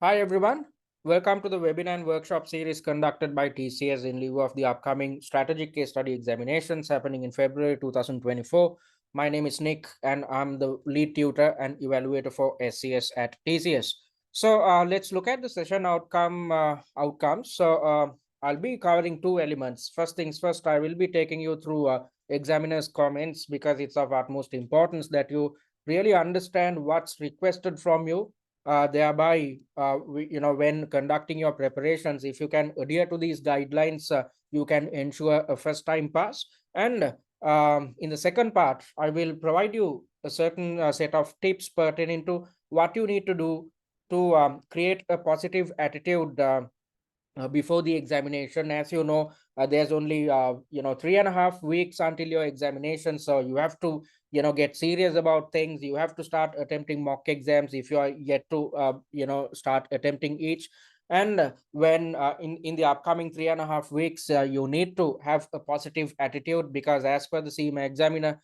Hi everyone, welcome to the webinar and workshop series conducted by TCS in lieu of the upcoming strategic case study examinations happening in February 2024. My name is Nick and I'm the lead tutor and evaluator for SCS at TCS. So let's look at the session outcomes. I'll be covering two elements. First things first, I will be taking you through examiner's comments because it's of utmost importance that you really understand what's requested from you, thereby when conducting your preparations, if you can adhere to these guidelines, you can ensure a first time pass. And in the second part, I will provide you a certain set of tips pertaining to what you need to do to create a positive attitude before the examination. As you know, there's only 3.5 weeks until your examination, so you have to get serious about things. You have to start attempting mock exams if you are yet to start attempting each. And when in the upcoming 3.5 weeks, you need to have a positive attitude, because as per the CIMA examiner,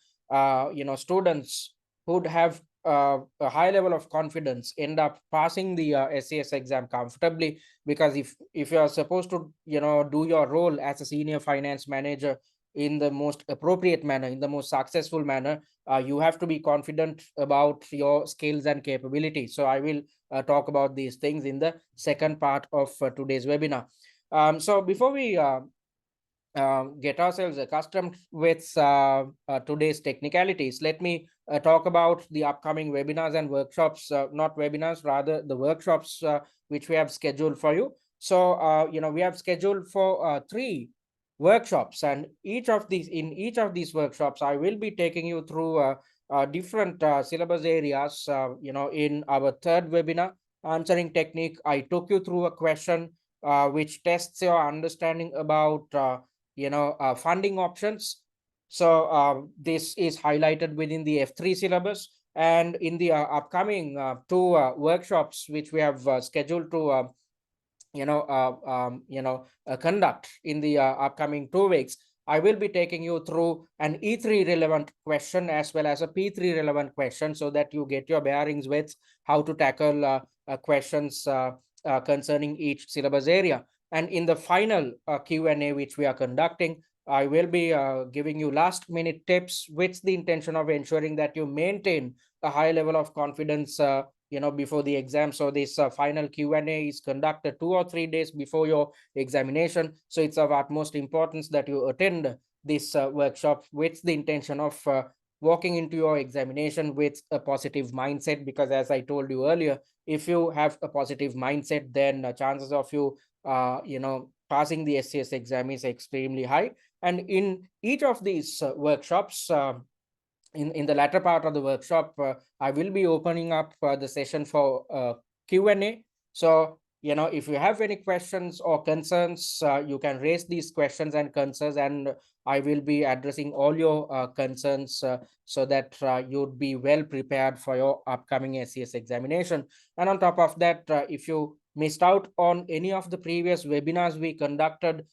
students who'd have a high level of confidence end up passing the SCS exam comfortably. Because if you are supposed to do your role as a senior finance manager in the most appropriate manner, in the most successful manner, you have to be confident about your skills and capabilities. So I will talk about these things in the second part of today's webinar. So before we get ourselves accustomed with today's technicalities, let me talk about the upcoming webinars and workshops, not webinars, rather the workshops which we have scheduled for you. So, we have scheduled for 3 workshops, and in each of these workshops, I will be taking you through different syllabus areas. In our third webinar, answering technique, I took you through a question which tests your understanding about funding options. So this is highlighted within the F3 syllabus. And in the upcoming two workshops which we have scheduled to conduct in the upcoming 2 weeks, I will be taking you through an E3 relevant question as well as a P3 relevant question, so that you get your bearings with how to tackle questions concerning each syllabus area. And in the final Q&A which we are conducting, I will be giving you last minute tips with the intention of ensuring that you maintain a high level of confidence before the exam. So this final Q&A is conducted 2 or 3 days before your examination. So it's of utmost importance that you attend this workshop with the intention of walking into your examination with a positive mindset, because as I told you earlier, if you have a positive mindset, then chances of you passing the SCS exam is extremely high. And in each of these workshops, in the latter part of the workshop, I will be opening up the session for Q&A. So, if you have any questions or concerns, you can raise these questions and concerns, and I will be addressing all your concerns so that you'd be well prepared for your upcoming SCS examination. And on top of that, if you missed out on any of the previous webinars we conducted,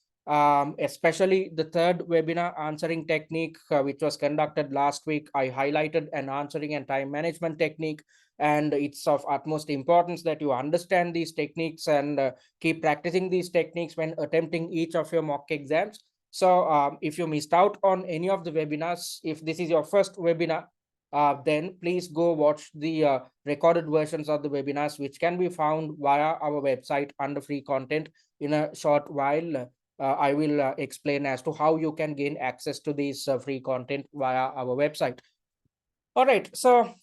especially the third webinar, answering technique, which was conducted last week, I highlighted an answering and time management technique. And it's of utmost importance that you understand these techniques and keep practicing these techniques when attempting each of your mock exams. So if you missed out on any of the webinars, if this is your first webinar, then please go watch the recorded versions of the webinars, which can be found via our website under free content. In a short while, I will explain as to how you can gain access to this free content via our website. All right. So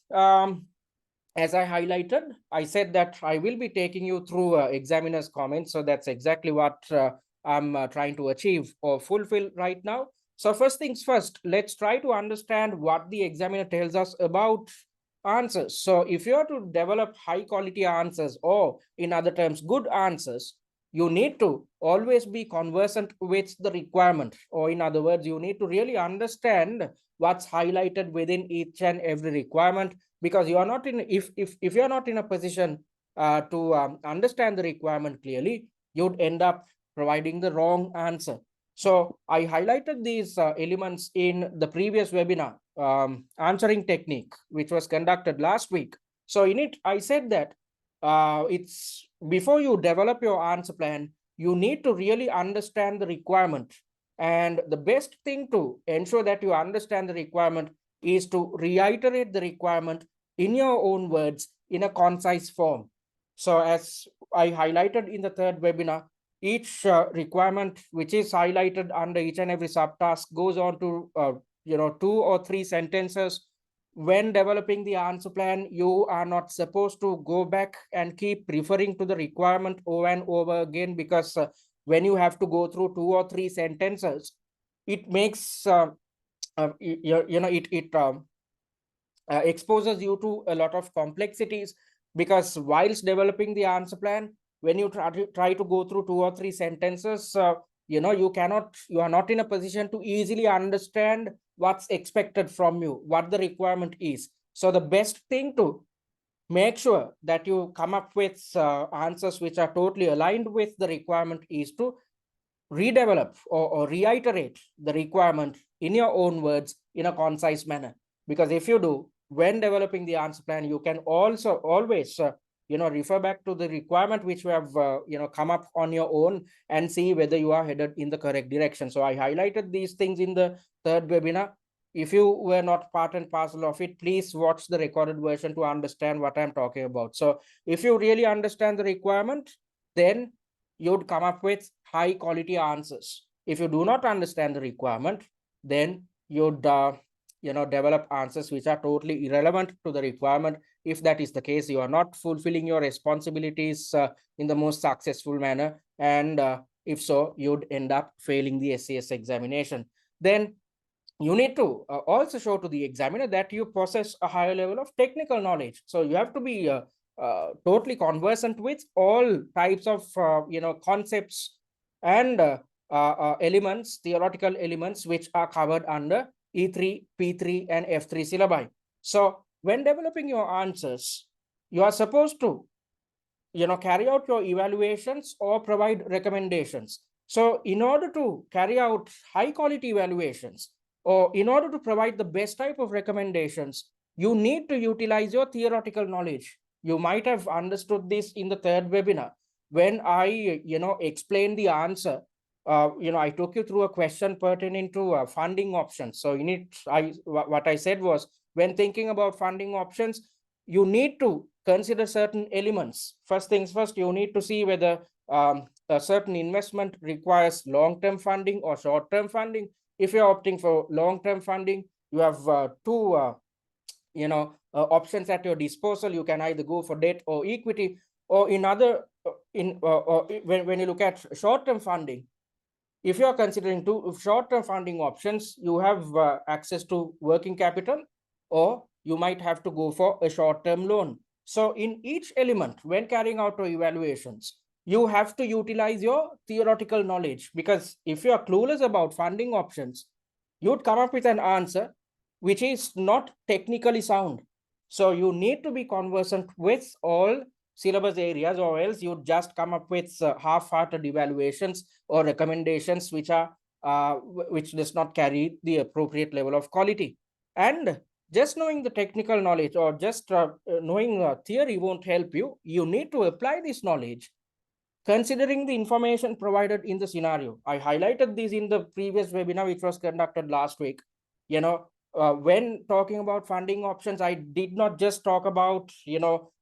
as I highlighted, I said that I will be taking you through examiner's comments. So that's exactly what I'm trying to achieve or fulfill right now. So first things first, let's try to understand what the examiner tells us about answers. So if you are to develop high quality answers, or in other terms, good answers, you need to always be conversant with the requirement, or in other words, you need to really understand what's highlighted within each and every requirement, because you are not in, if you are not in a position to understand the requirement clearly, you'd end up providing the wrong answer. So I highlighted these elements in the previous webinar, answering technique, which was conducted last week. So in it, I said that it's before you develop your answer plan, you need to really understand the requirement. And the best thing to ensure that you understand the requirement is to reiterate the requirement in your own words in a concise form. So as I highlighted in the third webinar, each requirement which is highlighted under each and every subtask goes on to 2 or 3 sentences. When developing the answer plan, you are not supposed to go back and keep referring to the requirement over and over again, because when you have to go through 2 or 3 sentences, it makes it exposes you to a lot of complexities. Because whilst developing the answer plan, when you try to go through 2 or 3 sentences, you are not in a position to easily understand what's expected from you, what the requirement is. So the best thing to make sure that you come up with answers which are totally aligned with the requirement is to redevelop or reiterate the requirement in your own words in a concise manner. Because if you do, when developing the answer plan, you can also always refer back to the requirement which you have come up on your own, and see whether you are headed in the correct direction. So I highlighted these things in the third webinar. If you were not part and parcel of it, please watch the recorded version to understand what I'm talking about. So if you really understand the requirement, then you'd come up with high quality answers. If you do not understand the requirement, then you'd develop answers which are totally irrelevant to the requirement. If that is the case, you are not fulfilling your responsibilities in the most successful manner, and if so, you'd end up failing the SCS examination. Then you need to also show to the examiner that you possess a higher level of technical knowledge. So you have to be totally conversant with all types of concepts and elements, theoretical elements, which are covered under E3, P3, and F3 syllabi. So when developing your answers, you are supposed to carry out your evaluations or provide recommendations. So in order to carry out high quality evaluations, or in order to provide the best type of recommendations, you need to utilize your theoretical knowledge. You might have understood this in the third webinar when I explained the answer. I took you through a question pertaining to funding options. So what I said was, when thinking about funding options, you need to consider certain elements. First things first, you need to see whether a certain investment requires long-term funding or short-term funding. If you're opting for long-term funding, you have two options at your disposal. You can either go for debt or equity, or when you look at short-term funding, if you are considering two short-term funding options, you have access to working capital, or you might have to go for a short-term loan. So in each element, when carrying out your evaluations, you have to utilize your theoretical knowledge, because if you are clueless about funding options, you'd come up with an answer which is not technically sound. So you need to be conversant with all syllabus areas, or else you just come up with half-hearted evaluations or recommendations which does not carry the appropriate level of quality. And just knowing the technical knowledge or just knowing theory won't help you. You need to apply this knowledge considering the information provided in the scenario. I highlighted this in the previous webinar, which was conducted last week. When talking about funding options, I did not just talk about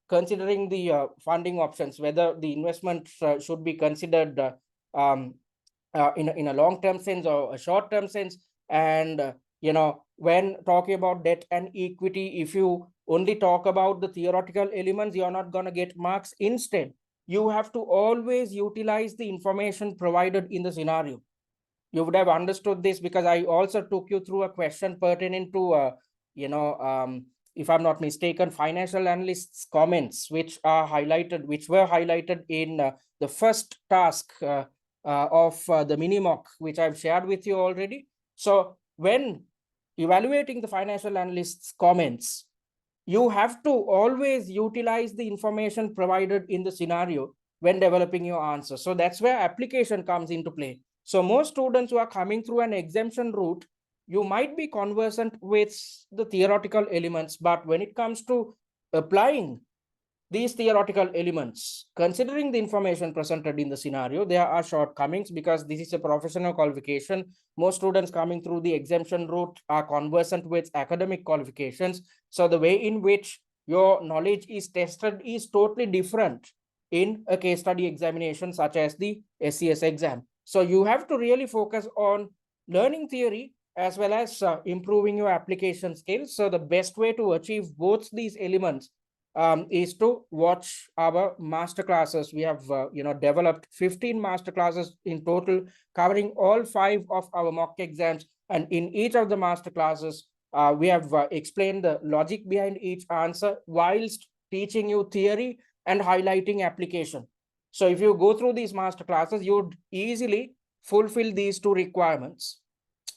considering the funding options, whether the investment should be considered in a long-term sense or a short-term sense. And when talking about debt and equity, if you only talk about the theoretical elements, you're not going to get marks. Instead, you have to always utilize the information provided in the scenario. You would have understood this because I also took you through a question pertaining to if I'm not mistaken, financial analysts' comments, which were highlighted in the first task of the mini mock, which I've shared with you already. So when evaluating the financial analysts' comments, you have to always utilize the information provided in the scenario when developing your answer. So that's where application comes into play. So most students who are coming through an exemption route, you might be conversant with the theoretical elements, but when it comes to applying these theoretical elements, considering the information presented in the scenario, there are shortcomings because this is a professional qualification. Most students coming through the exemption route are conversant with academic qualifications. So the way in which your knowledge is tested is totally different in a case study examination such as the SCS exam. So you have to really focus on learning theory as well as improving your application skills. So the best way to achieve both these elements is to watch our master classes. We have developed 15 master classes in total, covering all 5 of our mock exams, and in each of the master classes we have explained the logic behind each answer whilst teaching you theory and highlighting application. So if you go through these master classes, you'd easily fulfill these 2 requirements,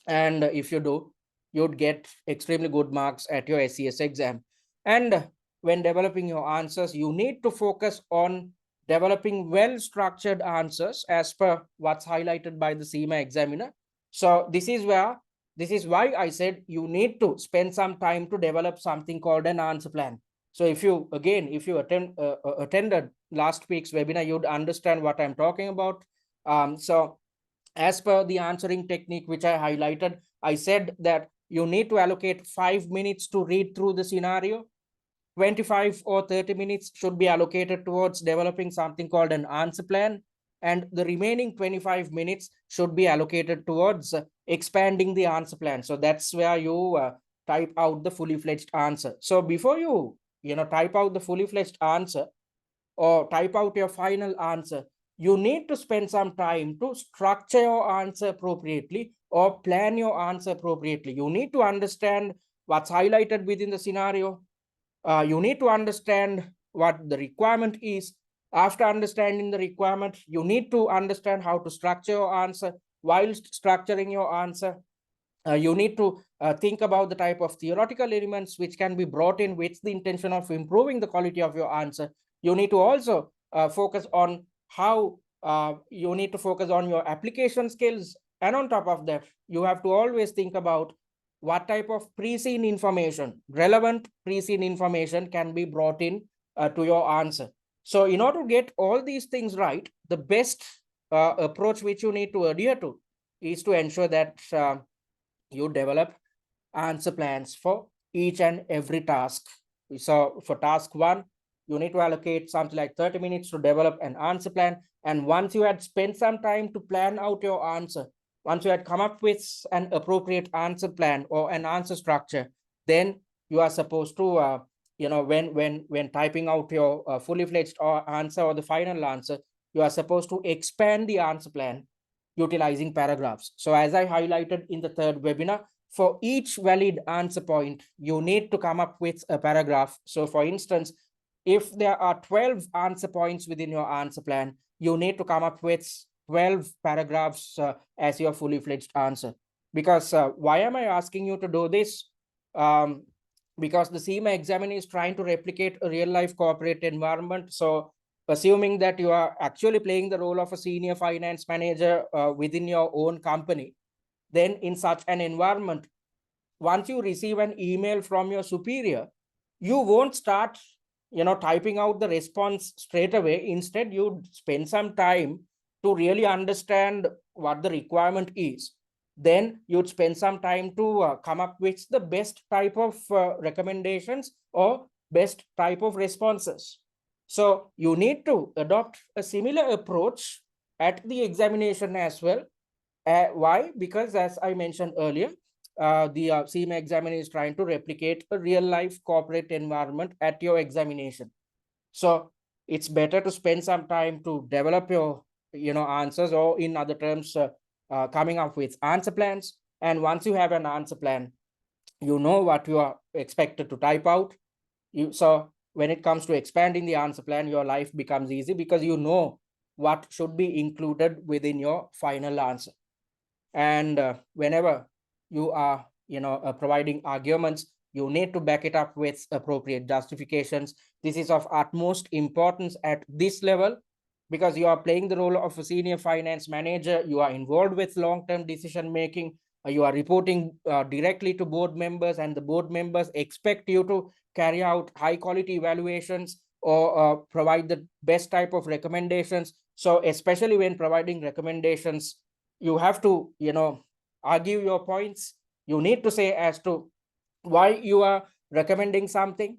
and if you do, you'd get extremely good marks at your SCS exam. And when developing your answers, you need to focus on developing well-structured answers as per what's highlighted by the CIMA examiner. So this is why I said you need to spend some time to develop something called an answer plan. So if you attended last week's webinar, you'd understand what I'm talking about. So as per the answering technique which I highlighted, I said that you need to allocate 5 minutes to read through the scenario. 25 or 30 minutes should be allocated towards developing something called an answer plan, and the remaining 25 minutes should be allocated towards expanding the answer plan. So that's where you type out the fully fledged answer. So before you type out the fully fledged answer or type out your final answer, you need to spend some time to structure your answer appropriately or plan your answer appropriately. You need to understand what's highlighted within the scenario. You need to understand what the requirement is. After understanding the requirement, you need to understand how to structure your answer. Whilst structuring your answer, you need to think about the type of theoretical elements which can be brought in with the intention of improving the quality of your answer. You need to also focus on how you need to focus on your application skills. And on top of that, you have to always think about what type of pre-seen information, relevant pre-seen information can be brought in to your answer. So in order to get all these things right, the best approach which you need to adhere to is to ensure that you develop answer plans for each and every task. So for task 1, you need to allocate something like 30 minutes to develop an answer plan. And once you had spent some time to plan out your answer, once you had come up with an appropriate answer plan or an answer structure, then you are supposed to when typing out your fully fledged answer or the final answer, you are supposed to expand the answer plan utilizing paragraphs. So as I highlighted in the third webinar, for each valid answer point, you need to come up with a paragraph. So for instance, if there are 12 answer points within your answer plan, you need to come up with 12 paragraphs as your fully fledged answer. Because why am I asking you to do this? Because the CIMA examiner is trying to replicate a real life corporate environment. So assuming that you are actually playing the role of a senior finance manager within your own company, then in such an environment, once you receive an email from your superior, you won't start typing out the response straight away. Instead, you spend some time to really understand what the requirement is. Then you'd spend some time to come up with the best type of recommendations or best type of responses. So you need to adopt a similar approach at the examination as well. Why? Because as I mentioned earlier, the CIMA examiner is trying to replicate a real life corporate environment at your examination. So it's better to spend some time to develop your answers, or in other terms, coming up with answer plans. And once you have an answer plan, you know what you are expected to type out. So when it comes to expanding the answer plan, your life becomes easy because you know what should be included within your final answer. And whenever you are providing arguments, you need to back it up with appropriate justifications. This is of utmost importance at this level because you are playing the role of a senior finance manager. You are involved with long-term decision making. You are reporting directly to board members, and the board members expect you to carry out high quality evaluations or provide the best type of recommendations. So especially when providing recommendations, you have to, argue your points. You need to say as to why you are recommending something.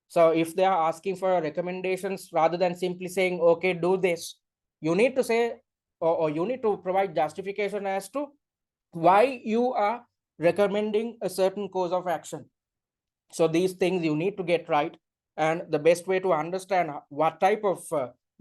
So if they are asking for recommendations, rather than simply saying, okay, do this, you need to say, or you need to provide justification as to why you are recommending a certain course of action. So these things you need to get right. And the best way to understand what type of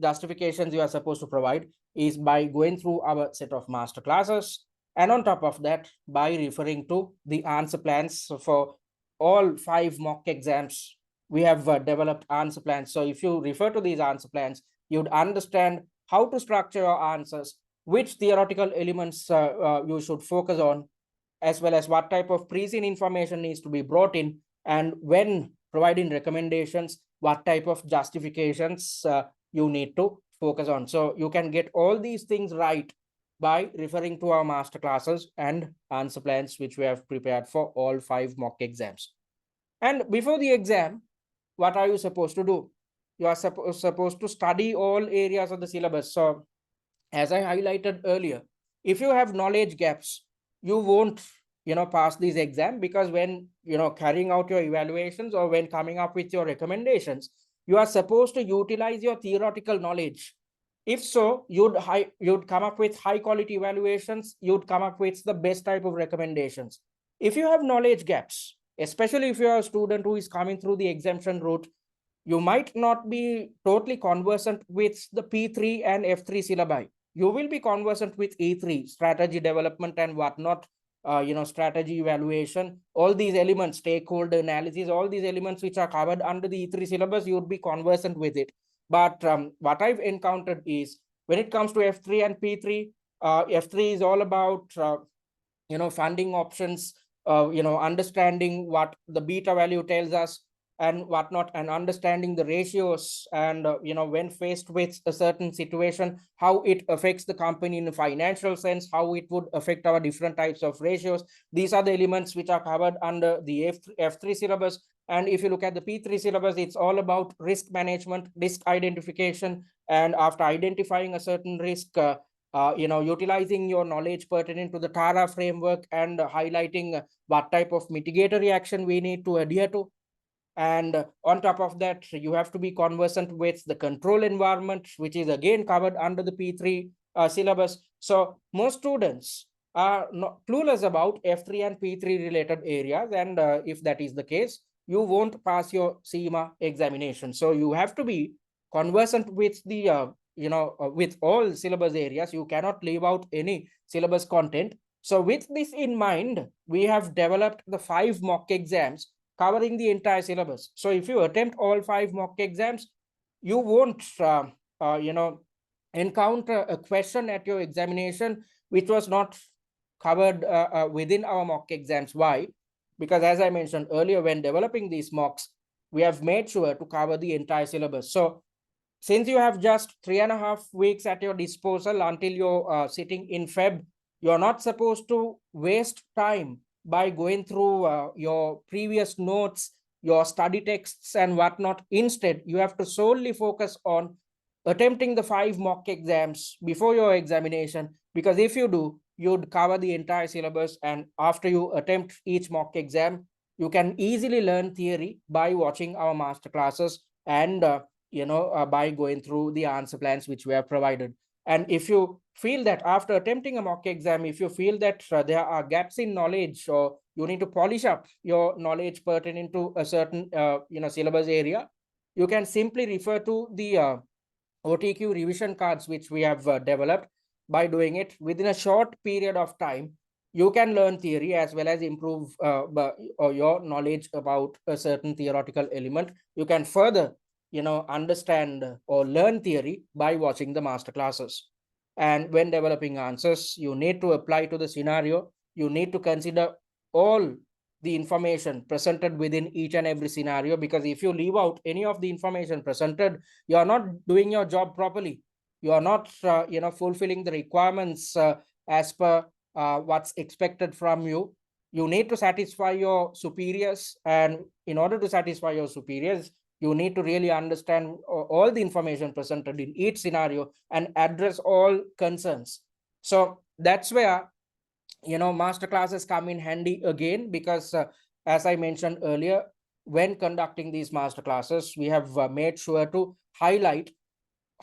justifications you are supposed to provide is by going through our set of master classes. And on top of that, by referring to the answer plans for all 5 mock exams. We have developed answer plans. So if you refer to these answer plans, you'd understand how to structure your answers, which theoretical elements you should focus on, as well as what type of pre-seen information needs to be brought in, and when providing recommendations, what type of justifications you need to focus on. So you can get all these things right by referring to our master classes and answer plans, which we have prepared for all 5 mock exams. And before the exam, what are you supposed to do? You are supposed to study all areas of the syllabus. So as I highlighted earlier, if you have knowledge gaps, you won't pass this exam, because when carrying out your evaluations or when coming up with your recommendations, you are supposed to utilize your theoretical knowledge. If so, you'd come up with high quality evaluations, you'd come up with the best type of recommendations. If you have knowledge gaps, especially if you are a student who is coming through the exemption route, you might not be totally conversant with the P3 and F3 syllabi. You will be conversant with E3, strategy development and whatnot, strategy evaluation, all these elements, stakeholder analysis, all these elements which are covered under the E3 syllabus, you would be conversant with it. But what I've encountered is, when it comes to F3 and P3, F3 is all about, funding options, understanding what the beta value tells us and whatnot, and understanding the ratios, and when faced with a certain situation, how it affects the company in a financial sense, how it would affect our different types of ratios. These are the elements which are covered under the F3 syllabus. And if you look at the P3 syllabus, it's all about risk management, risk identification, and after identifying a certain risk, utilizing your knowledge pertinent to the TARA framework and highlighting what type of mitigatory action we need to adhere to. And on top of that, you have to be conversant with the control environment, which is again covered under the P3 syllabus. So most students are not clueless about F3 and P3 related areas. And if that is the case, you won't pass your CIMA examination. So you have to be conversant with the, with all syllabus areas. You cannot leave out any syllabus content. So with this in mind, we have developed the 5 mock exams covering the entire syllabus. So if you attempt all 5 mock exams, you won't, encounter a question at your examination which was not covered within our mock exams. Why? Because as I mentioned earlier, when developing these mocks, we have made sure to cover the entire syllabus. So since you have just 3.5 weeks at your disposal until you're sitting in Feb, you're not supposed to waste time by going through your previous notes, your study texts and whatnot. Instead, you have to solely focus on attempting the 5 mock exams before your examination, because if you do, you'd cover the entire syllabus, and after you attempt each mock exam, you can easily learn theory by watching our master classes and by going through the answer plans which we have provided. And if you feel that after attempting a mock exam, if you feel that there are gaps in knowledge, or you need to polish up your knowledge pertaining to a certain syllabus area, you can simply refer to the OTQ revision cards which we have developed. By doing it within a short period of time, you can learn theory as well as improve your knowledge about a certain theoretical element. You can further understand or learn theory by watching the master classes. And when developing answers, you need to apply to the scenario. You need to consider all the information presented within each and every scenario, because if you leave out any of the information presented, you are not doing your job properly. You are not fulfilling the requirements as per what's expected from you. You need to satisfy your superiors, and in order to satisfy your superiors, You need to really understand all the information presented in each scenario and address all concerns. So that's where, master classes come in handy again, because as I mentioned earlier, when conducting these master classes, we have made sure to highlight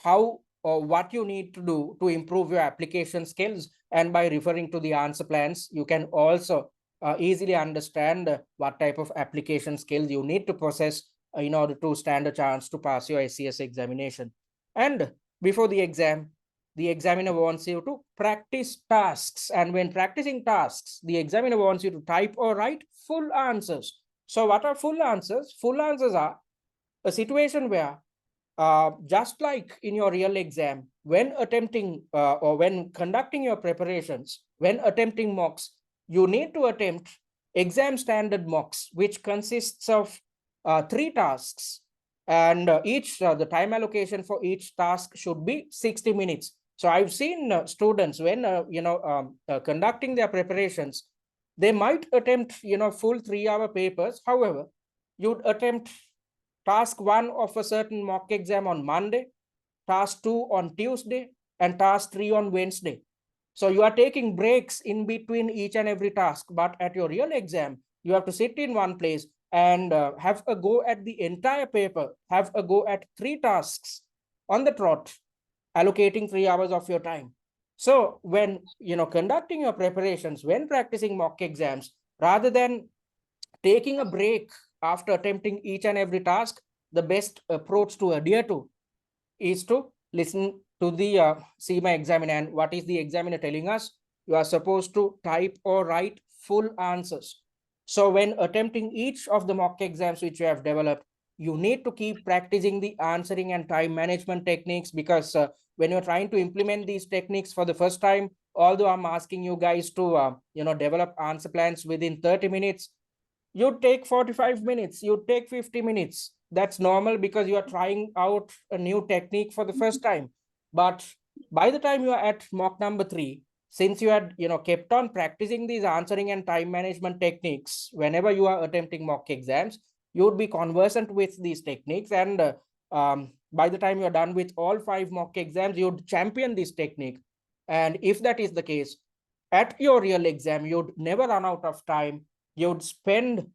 how or what you need to do to improve your application skills. And by referring to the answer plans, you can also easily understand what type of application skills you need to possess in order to stand a chance to pass your SCS examination. And before the examiner wants you to practice tasks. And when practicing tasks, the examiner wants you to type or write full answers. So what are full answers? Full answers are a situation where, just like in your real exam, when attempting or when conducting your preparations, when attempting mocks, you need to attempt exam standard mocks, which consists of 3 tasks. And the time allocation for each task should be 60 minutes. So I've seen students when, conducting their preparations, they might attempt, full 3-hour papers. However, you'd attempt task 1 of a certain mock exam on Monday, task 2 on Tuesday, and task 3 on Wednesday. So you are taking breaks in between each and every task. But at your real exam, you have to sit in one place and have a go at the entire paper, have a go at 3 tasks on the trot, allocating 3 hours of your time. So when, conducting your preparations, when practicing mock exams, rather than taking a break after attempting each and every task, the best approach to adhere to is to listen to the CIMA examiner. And what is the examiner telling us? You are supposed to type or write full answers. So when attempting each of the mock exams which you have developed, you need to keep practicing the answering and time management techniques, because when you're trying to implement these techniques for the first time, although I'm asking you guys to develop answer plans within 30 minutes, you take 45 minutes, you take 50 minutes. That's normal, because you are trying out a new technique for the first time. But by the time you are at mock number 3, since you had kept on practicing these answering and time management techniques whenever you are attempting mock exams, you would be conversant with these techniques. And by the time you're done with all 5 mock exams, you'd champion this technique. And if that is the case, at your real exam, you'd never run out of time. You'd spend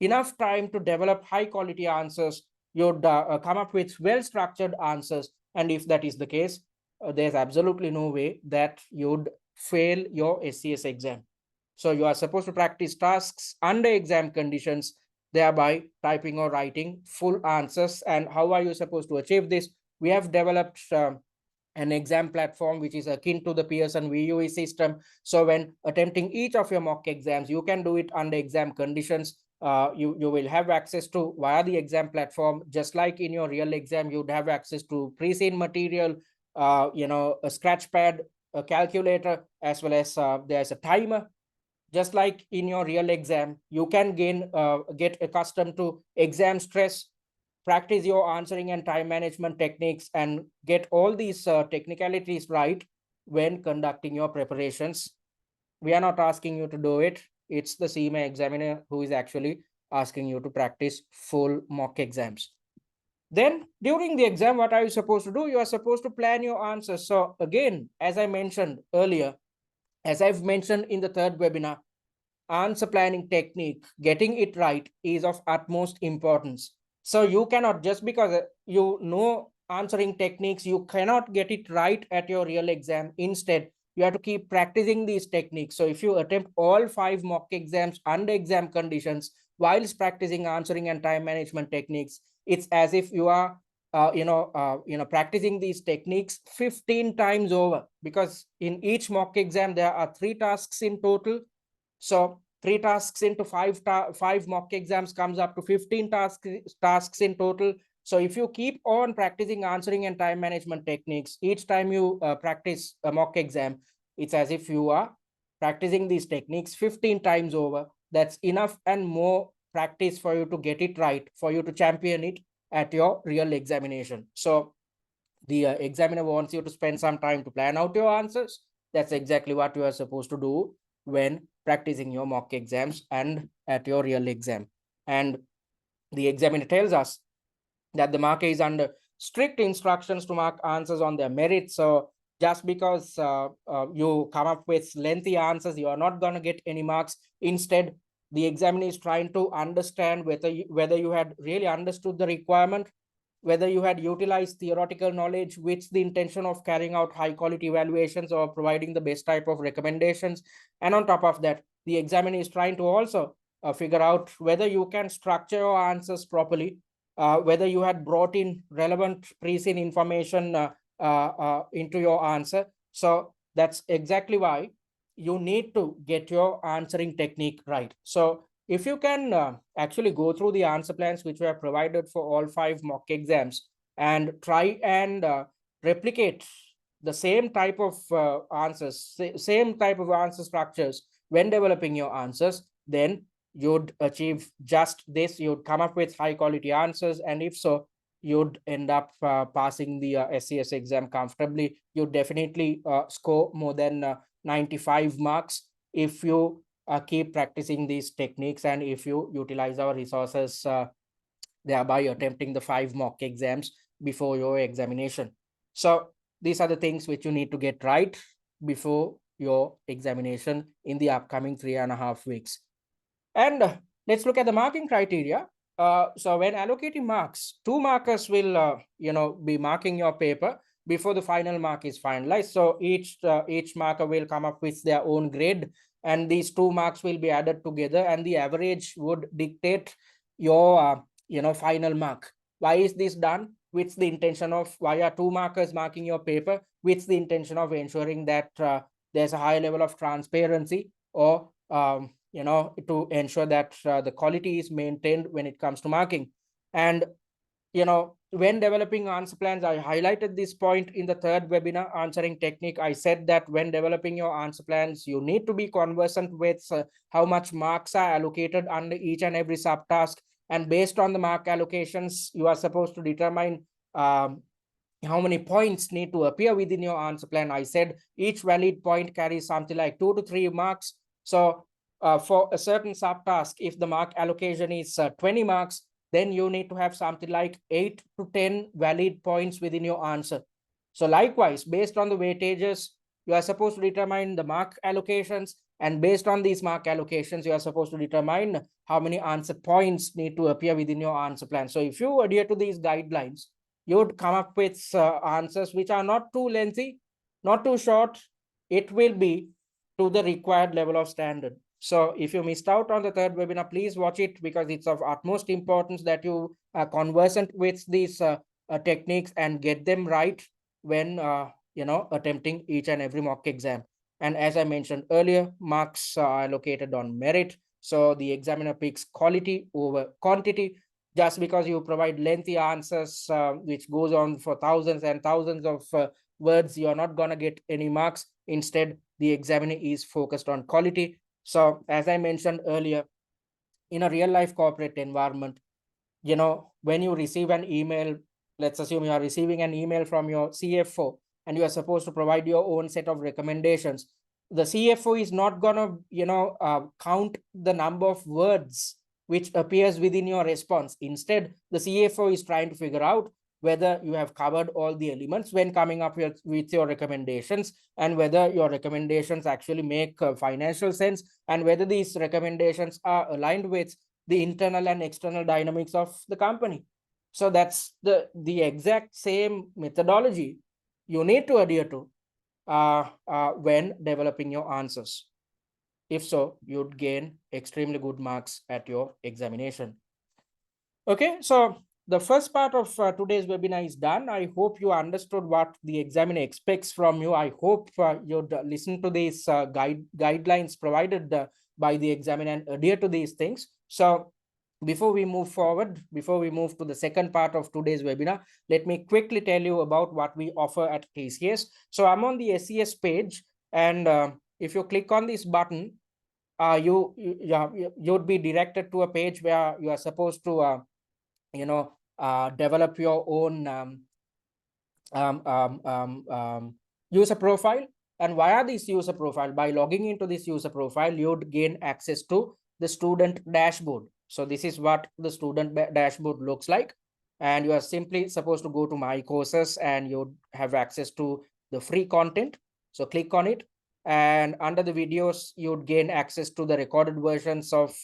enough time to develop high quality answers. You'd come up with well-structured answers. And if that is the case, there's absolutely no way that you'd fail your SCS exam. So you are supposed to practice tasks under exam conditions, thereby typing or writing full answers. And how are you supposed to achieve this? We have developed an exam platform which is akin to the Pearson VUE system. So when attempting each of your mock exams, you can do it under exam conditions. You will have access to via the exam platform, just like in your real exam, you'd have access to pre-seen material, a scratch pad, a calculator, as well as there's a timer. Just like in your real exam, you can get accustomed to exam stress, practice your answering and time management techniques, and get all these technicalities right when conducting your preparations. We are not asking you to do it. It's the CIMA examiner who is actually asking you to practice full mock exams. Then during the exam, what are you supposed to do? You are supposed to plan your answers. So again, as I mentioned earlier, as I've mentioned in the 3rd webinar, answer planning technique, getting it right is of utmost importance. So you cannot, just because you know answering techniques, you cannot get it right at your real exam. Instead, you have to keep practicing these techniques. So if you attempt all 5 mock exams under exam conditions whilst practicing answering and time management techniques, it's as if you are practicing these techniques 15 times over, because in each mock exam there are 3 tasks in total. So 3 tasks into 5 mock exams comes up to 15 tasks in total. So if you keep on practicing answering and time management techniques each time you practice a mock exam, it's as if you are practicing these techniques 15 times over. That's enough and more practice for you to get it right, for you to champion it at your real examination. So the examiner wants you to spend some time to plan out your answers. That's exactly what you are supposed to do when practicing your mock exams and at your real exam. And the examiner tells us that the marker is under strict instructions to mark answers on their merit. So just because you come up with lengthy answers, you are not going to get any marks. Instead, the examiner is trying to understand whether you had really understood the requirement, whether you had utilized theoretical knowledge with the intention of carrying out high quality evaluations or providing the best type of recommendations. And on top of that, the examiner is trying to also figure out whether you can structure your answers properly, whether you had brought in relevant pre-seen information into your answer. So that's exactly why you need to get your answering technique right. So if you can actually go through the answer plans which were provided for all 5 mock exams and try and replicate the same type of answers, same type of answer structures when developing your answers, then you'd achieve just this. You'd come up with high quality answers, and if so, you'd end up passing the SCS exam comfortably. You definitely score more than 95 marks if you keep practicing these techniques and if you utilize our resources, thereby attempting the 5 mock exams before your examination. So these are the things which you need to get right before your examination in the upcoming 3.5 weeks. And let's look at the marking criteria. So when allocating marks, 2 markers will be marking your paper before the final mark is finalized. So each marker will come up with their own grade, and these 2 marks will be added together, and the average would dictate your final mark. Why is this done? With the intention of, why are 2 markers marking your paper? With the intention of ensuring that there's a high level of transparency, or to ensure that the quality is maintained when it comes to marking. And when developing answer plans, I highlighted this point in the 3rd webinar, answering technique. I said that when developing your answer plans, you need to be conversant with how much marks are allocated under each and every subtask, and based on the mark allocations, you are supposed to determine how many points need to appear within your answer plan. I said each valid point carries something like 2 to 3 marks. So for a certain subtask, if the mark allocation is 20 marks, then you need to have something like 8 to 10 valid points within your answer. So likewise, based on the weightages, you are supposed to determine the mark allocations, and based on these mark allocations, you are supposed to determine how many answer points need to appear within your answer plan. So if you adhere to these guidelines, you would come up with answers which are not too lengthy, not too short. It will be to the required level of standard. So if you missed out on the 3rd webinar, please watch it, because it's of utmost importance that you are conversant with these techniques and get them right when attempting each and every mock exam. And as I mentioned earlier, marks are allocated on merit. So the examiner picks quality over quantity. Just because you provide lengthy answers, which goes on for thousands and thousands of words, you're not going to get any marks. Instead, the examiner is focused on quality. So as I mentioned earlier, in a real life corporate environment, when you receive an email, let's assume you are receiving an email from your CFO and you are supposed to provide your own set of recommendations. The CFO is not going to, count the number of words which appears within your response. Instead, the CFO is trying to figure out whether you have covered all the elements when coming up with your recommendations, and whether your recommendations actually make financial sense, and whether these recommendations are aligned with the internal and external dynamics of the company. So that's the exact same methodology you need to adhere to when developing your answers. If so, you'd gain extremely good marks at your examination. Okay, so the first part of today's webinar is done. I hope you understood what the examiner expects from you. I hope you'd listen to these guidelines provided by the examiner and adhere to these things. So before we move forward, before we move to the second part of today's webinar, let me quickly tell you about what we offer at TCS. So I'm on the SCS page, and if you click on this button, you'd be directed to a page where you are supposed to develop your own user profile. And via this user profile, by logging into this user profile, you'd gain access to the student dashboard. So this is what the student dashboard looks like. and you are simply supposed to go to my courses and you have access to the free content. So click on it, and under the videos, you'd gain access to the recorded versions of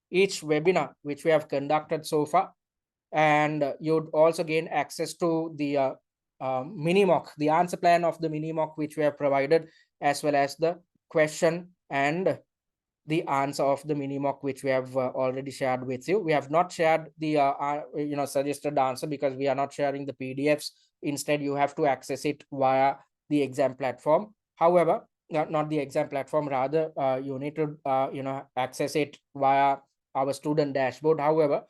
each webinar which we have conducted so far. And you'd also gain access to the mini mock, the answer plan of the mini mock which we have provided, as well as the question and the answer of the mini mock which we have already shared with you. We have not shared the suggested answer because we are not sharing the PDFs. Instead, you have to access it via the exam platform. However, not the exam platform, rather you need to access it via our student dashboard. However,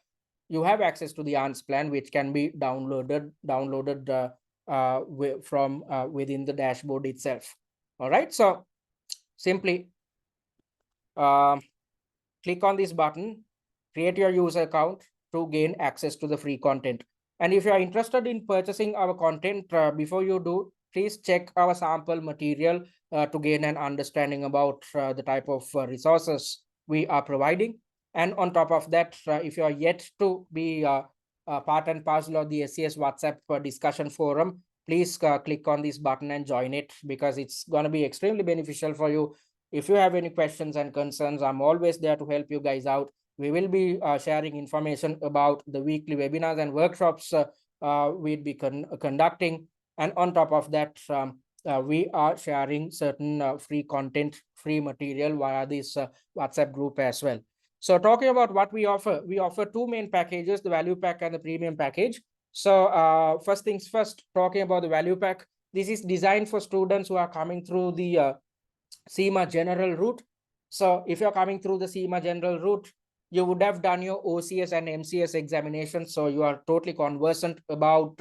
you have access to the answer plan which can be downloaded from within the dashboard itself. All right, so simply click on this button, create your user account to gain access to the free content. And if you are interested in purchasing our content, before you do, please check our sample material to gain an understanding about the type of resources we are providing. And on top of that, if you are yet to be part and parcel of the SCS WhatsApp discussion forum, please click on this button and join it, because it's going to be extremely beneficial for you. If you have any questions and concerns, I'm always there to help you guys out. We will be sharing information about the weekly webinars and workshops we'll be conducting. And on top of that, we are sharing certain free content, free material via this WhatsApp group as well. So talking about what we offer two main packages, the value pack and the premium package. So first things first, talking about the value pack, this is designed for students who are coming through the CIMA general route. So if you're coming through the CIMA general route, you would have done your OCS and MCS examinations. So you are totally conversant about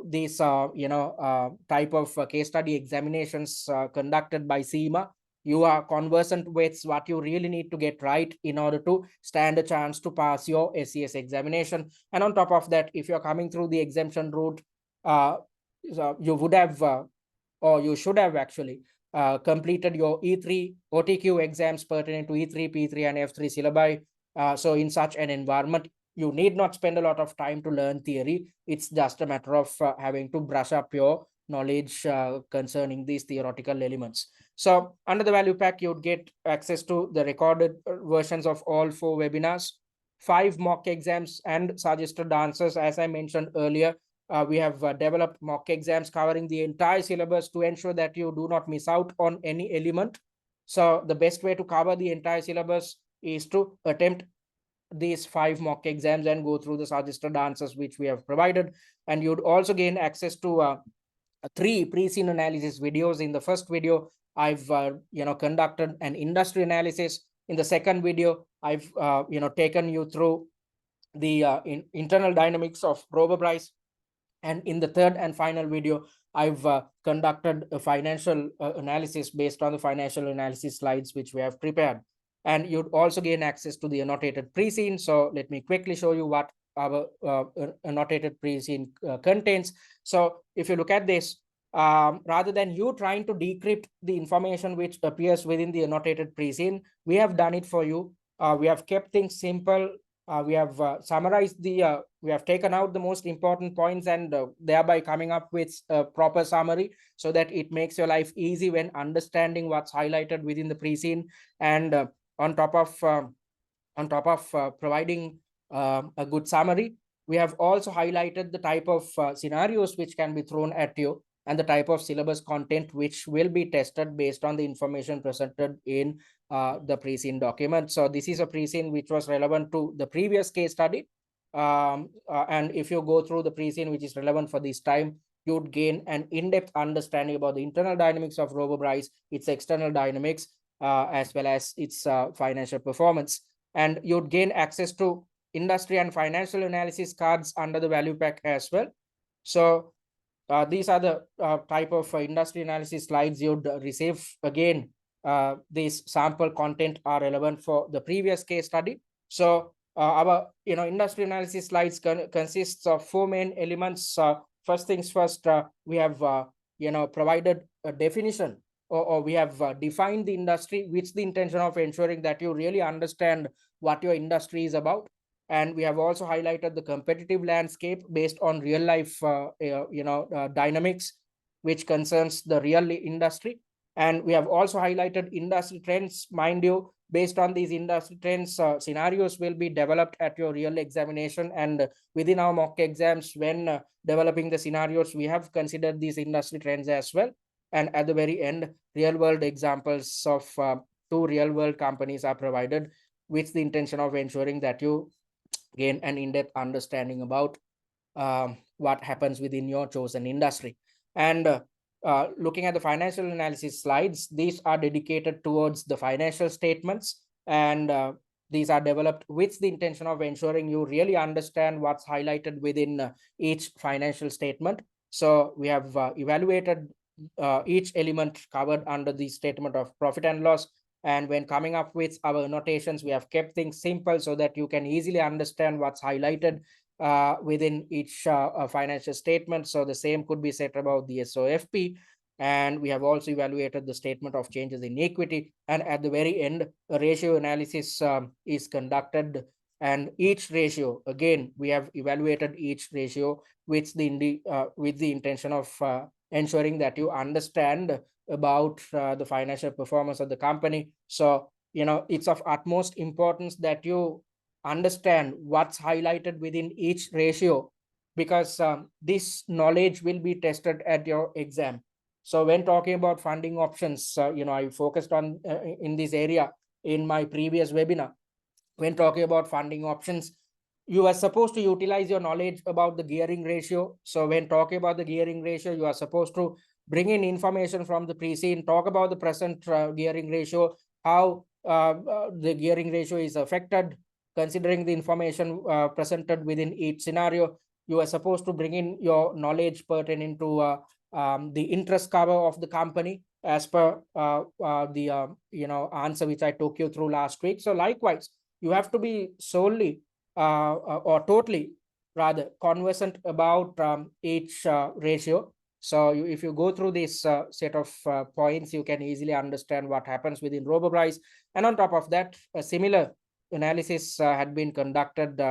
this type of case study examinations conducted by CIMA. You are conversant with what you really need to get right in order to stand a chance to pass your SCS examination. And on top of that, if you're coming through the exemption route, so you would have or you should have actually completed your E3 OTQ exams pertaining to E3, P3, and F3 syllabi. So in such an environment, you need not spend a lot of time to learn theory. It's just a matter of having to brush up your knowledge concerning these theoretical elements. So under the value pack, you'd get access to the recorded versions of all 4 webinars, 5 mock exams and suggested answers. As I mentioned earlier, we have developed mock exams covering the entire syllabus to ensure that you do not miss out on any element. So the best way to cover the entire syllabus is to attempt these 5 mock exams and go through the suggested answers which we have provided. And you'd also gain access to 3 pre-scene analysis videos. In the first video, I've conducted an industry analysis. In the second video, I've taken you through the internal dynamics of Robobryce. And in the third and final video, I've conducted a financial analysis based on the financial analysis slides which we have prepared. And you'd also gain access to the annotated pre-scene. So let me quickly show you what our annotated pre-scene contains. So if you look at this, rather than you trying to decrypt the information which appears within the annotated pre-scene, we have done it for you. We have kept things simple. We have summarized we have taken out the most important points and thereby coming up with a proper summary so that it makes your life easy when understanding what's highlighted within the pre-scene. And on top of providing a good summary, we have also highlighted the type of scenarios which can be thrown at you and the type of syllabus content which will be tested based on the information presented in the pre-scene document. So this is a pre-scene which was relevant to the previous case study. And if you go through the pre-scene which is relevant for this time, you'd gain an in-depth understanding about the internal dynamics of Robobryce, its external dynamics, as well as its financial performance. And you'd gain access to industry and financial analysis cards under the value pack as well. So these are the type of industry analysis slides you'd receive. Again, these sample content are relevant for the previous case study. So our industry analysis slides consists of 4 main elements. First things first, we have provided a definition, or we have defined the industry with the intention of ensuring that you really understand what your industry is about. And we have also highlighted the competitive landscape based on real life dynamics, which concerns the real industry. And we have also highlighted industry trends. Mind you, based on these industry trends, scenarios will be developed at your real examination. And within our mock exams, when developing the scenarios, we have considered these industry trends as well. And at the very end, real world examples of two real world companies are provided with the intention of ensuring that you gain an in-depth understanding about what happens within your chosen industry. And looking at the financial analysis slides, these are dedicated towards the financial statements, and these are developed with the intention of ensuring you really understand what's highlighted within each financial statement. So we have evaluated each element covered under the statement of profit and loss. And when coming up with our annotations, we have kept things simple so that you can easily understand what's highlighted within each financial statement. So the same could be said about the SOFP. And we have also evaluated the statement of changes in equity. And at the very end, a ratio analysis is conducted. And each ratio, again, we have evaluated each ratio with the intention of ensuring that you understand about the financial performance of the company. So, it's of utmost importance that you understand what's highlighted within each ratio, because this knowledge will be tested at your exam. So when talking about funding options, I focused on in this area in my previous webinar. When talking about funding options, you are supposed to utilize your knowledge about the gearing ratio. So when talking about the gearing ratio, you are supposed to bring in information from the pre-scene, talk about the present gearing ratio, how the gearing ratio is affected, considering the information presented within each scenario. You are supposed to bring in your knowledge pertaining to the interest cover of the company as per the answer which I took you through last week. So likewise, you have to be solely or totally rather conversant about each ratio. So if you go through this set of points, you can easily understand what happens within Robobryce. And on top of that, a similar analysis had been conducted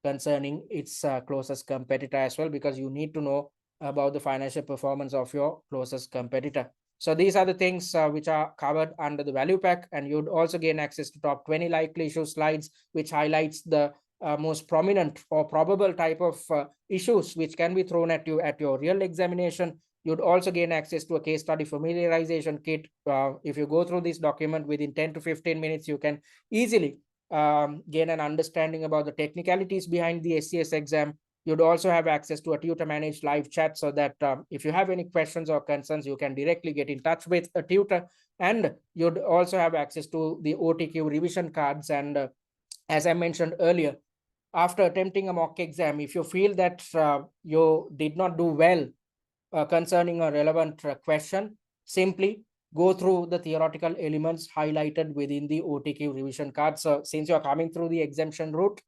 concerning its closest competitor as well, because you need to know about the financial performance of your closest competitor. So these are the things which are covered under the value pack, and you'd also gain access to top 20 likely issue slides, which highlights the most prominent or probable type of issues which can be thrown at you at your real examination. You'd also gain access to a case study familiarization kit. If you go through this document within 10 to 15 minutes, you can easily gain an understanding about the technicalities behind the SCS exam. You'd also have access to a tutor managed live chat, so that if you have any questions or concerns, you can directly get in touch with a tutor. And you'd also have access to the OTQ revision cards. And as I mentioned earlier, after attempting a mock exam, if you feel that you did not do well concerning a relevant question, simply go through the theoretical elements highlighted within the OTQ revision card. So since you're coming through the exemption route,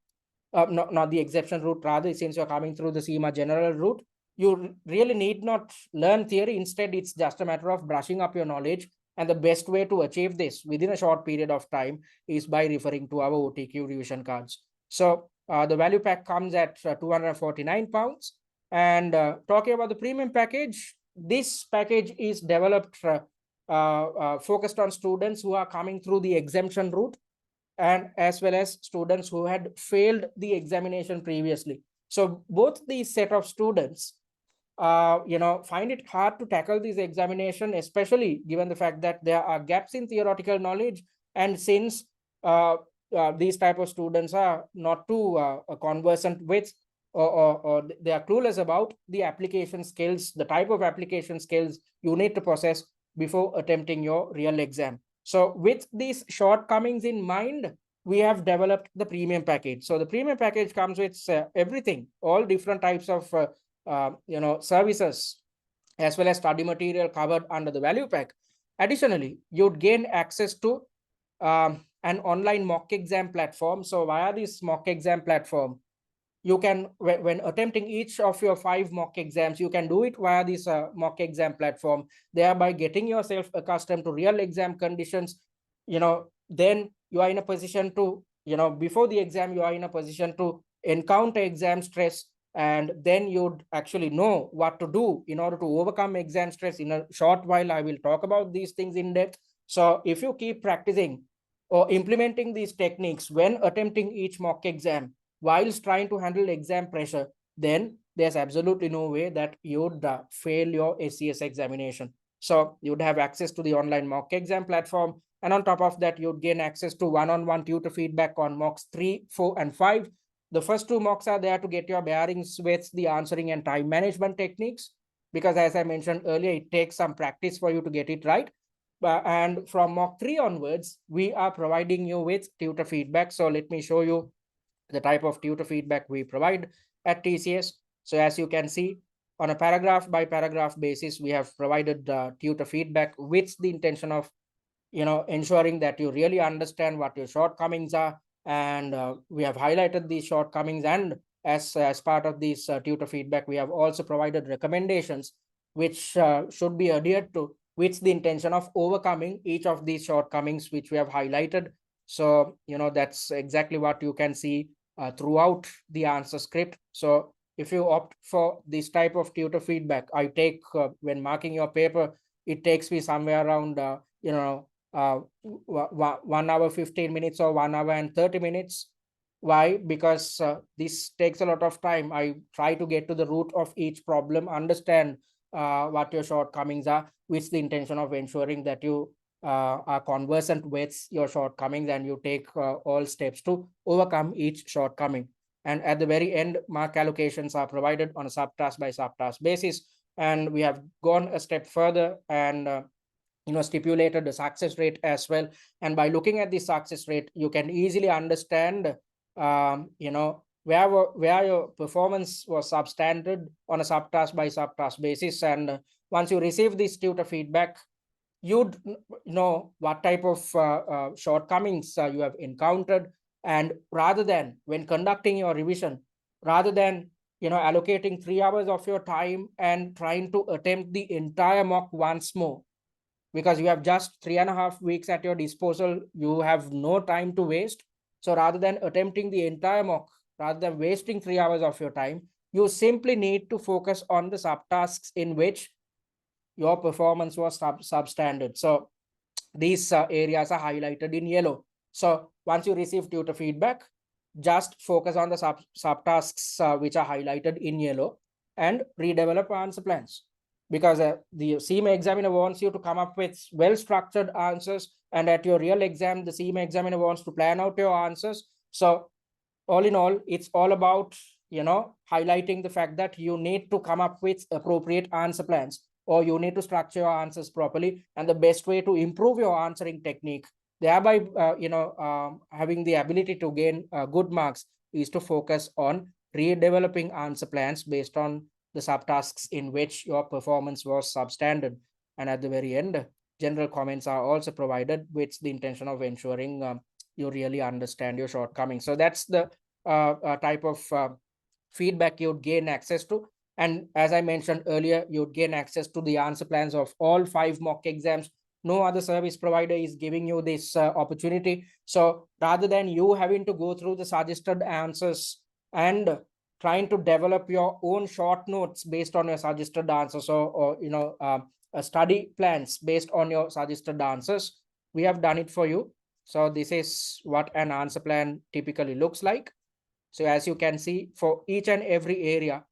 not the exception route, rather, since you're coming through the CIMA general route, you really need not learn theory. Instead, it's just a matter of brushing up your knowledge. And the best way to achieve this within a short period of time is by referring to our OTQ revision cards. So the value pack comes at £249. And talking about the premium package, this package is developed focused on students who are coming through the exemption route, and as well as students who had failed the examination previously. So both these set of students find it hard to tackle this examination, especially given the fact that there are gaps in theoretical knowledge. And since these type of students are not too conversant with, or they are clueless about the application skills, the type of application skills you need to possess before attempting your real exam. So with these shortcomings in mind, we have developed the premium package. So the premium package comes with everything, all different types of services, as well as study material covered under the value pack. Additionally, you'd gain access to an online mock exam platform. So via this mock exam platform, you can, when attempting each of your 5 mock exams, you can do it via this mock exam platform, thereby getting yourself accustomed to real exam conditions. Then you are in a position to before the exam, you are in a position to encounter exam stress, and then you'd actually know what to do in order to overcome exam stress. In a short while, I will talk about these things in depth. So if you keep practicing or implementing these techniques when attempting each mock exam, whilst trying to handle exam pressure, then there's absolutely no way that you'd fail your SCS examination. So you'd have access to the online mock exam platform. And on top of that, you'd gain access to one-on-one tutor feedback on mocks 3, 4, and 5. The first two mocks are there to get your bearings with the answering and time management techniques, because as I mentioned earlier, it takes some practice for you to get it right. And from mock 3 onwards, we are providing you with tutor feedback. So let me show you the type of tutor feedback we provide at TCS. So as you can see, on a paragraph by paragraph basis, we have provided tutor feedback with the intention of ensuring that you really understand what your shortcomings are. And we have highlighted these shortcomings, and as part of this tutor feedback, we have also provided recommendations which should be adhered to, with the intention of overcoming each of these shortcomings which we have highlighted. So that's exactly what you can see throughout the answer script. So if you opt for this type of tutor feedback, I take when marking your paper, it takes me somewhere around 1 hour 15 minutes or 1 hour and 30 minutes. Why? Because this takes a lot of time. I try to get to the root of each problem, understand what your shortcomings are, with the intention of ensuring that you are conversant with your shortcomings, and you take all steps to overcome each shortcoming. And at the very end, mark allocations are provided on a subtask by subtask basis. And we have gone a step further and stipulated the success rate as well. And by looking at the success rate, you can easily understand where your performance was substandard on a subtask by subtask basis. And once you receive this tutor feedback, you'd know what type of shortcomings you have encountered. And rather than, when conducting your revision, rather than allocating 3 hours of your time and trying to attempt the entire mock once more, because you have just 3.5 weeks at your disposal, you have no time to waste. So rather than attempting the entire mock, rather than wasting 3 hours of your time, you simply need to focus on the subtasks in which your performance was substandard. So these areas are highlighted in yellow. So once you receive tutor feedback, just focus on the subtasks which are highlighted in yellow and redevelop answer plans, because the CIMA examiner wants you to come up with well-structured answers, and at your real exam, the CIMA examiner wants to plan out your answers. So all in all, it's all about highlighting the fact that you need to come up with appropriate answer plans, or you need to structure your answers properly. And the best way to improve your answering technique, thereby having the ability to gain good marks, is to focus on redeveloping answer plans based on the subtasks in which your performance was substandard. And at the very end, general comments are also provided with the intention of ensuring you really understand your shortcomings. So that's the type of feedback you'd gain access to. And as I mentioned earlier, you'd gain access to the answer plans of all 5 mock exams. No other service provider is giving you this opportunity. So rather than you having to go through the suggested answers and trying to develop your own short notes based on your suggested answers, or study plans based on your suggested answers, we have done it for you. So this is what an answer plan typically looks like. So as you can see, for each and every area,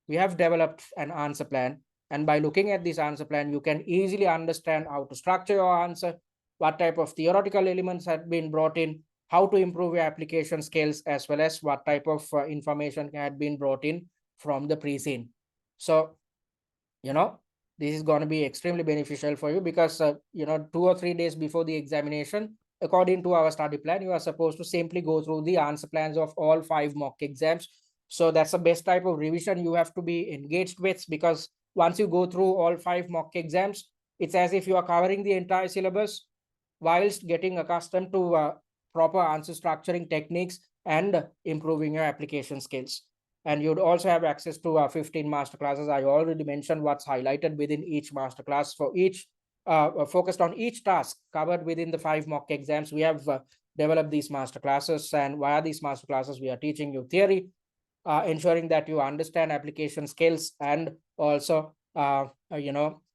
we have developed an answer plan. And by looking at this answer plan, you can easily understand how to structure your answer, what type of theoretical elements have been brought in, how to improve your application skills, as well as what type of information had been brought in from the pre-scene. So, this is going to be extremely beneficial for you, because, 2 or 3 days before the examination, according to our study plan, you are supposed to simply go through the answer plans of all 5 mock exams. So that's the best type of revision you have to be engaged with, because once you go through all 5 mock exams, it's as if you are covering the entire syllabus whilst getting accustomed to proper answer structuring techniques and improving your application skills. And you'd also have access to 15 masterclasses. I already mentioned what's highlighted within each masterclass. For each focused on each task covered within the 5 mock exams, we have develop these master classes, and via these master classes we are teaching you theory, ensuring that you understand application skills, and also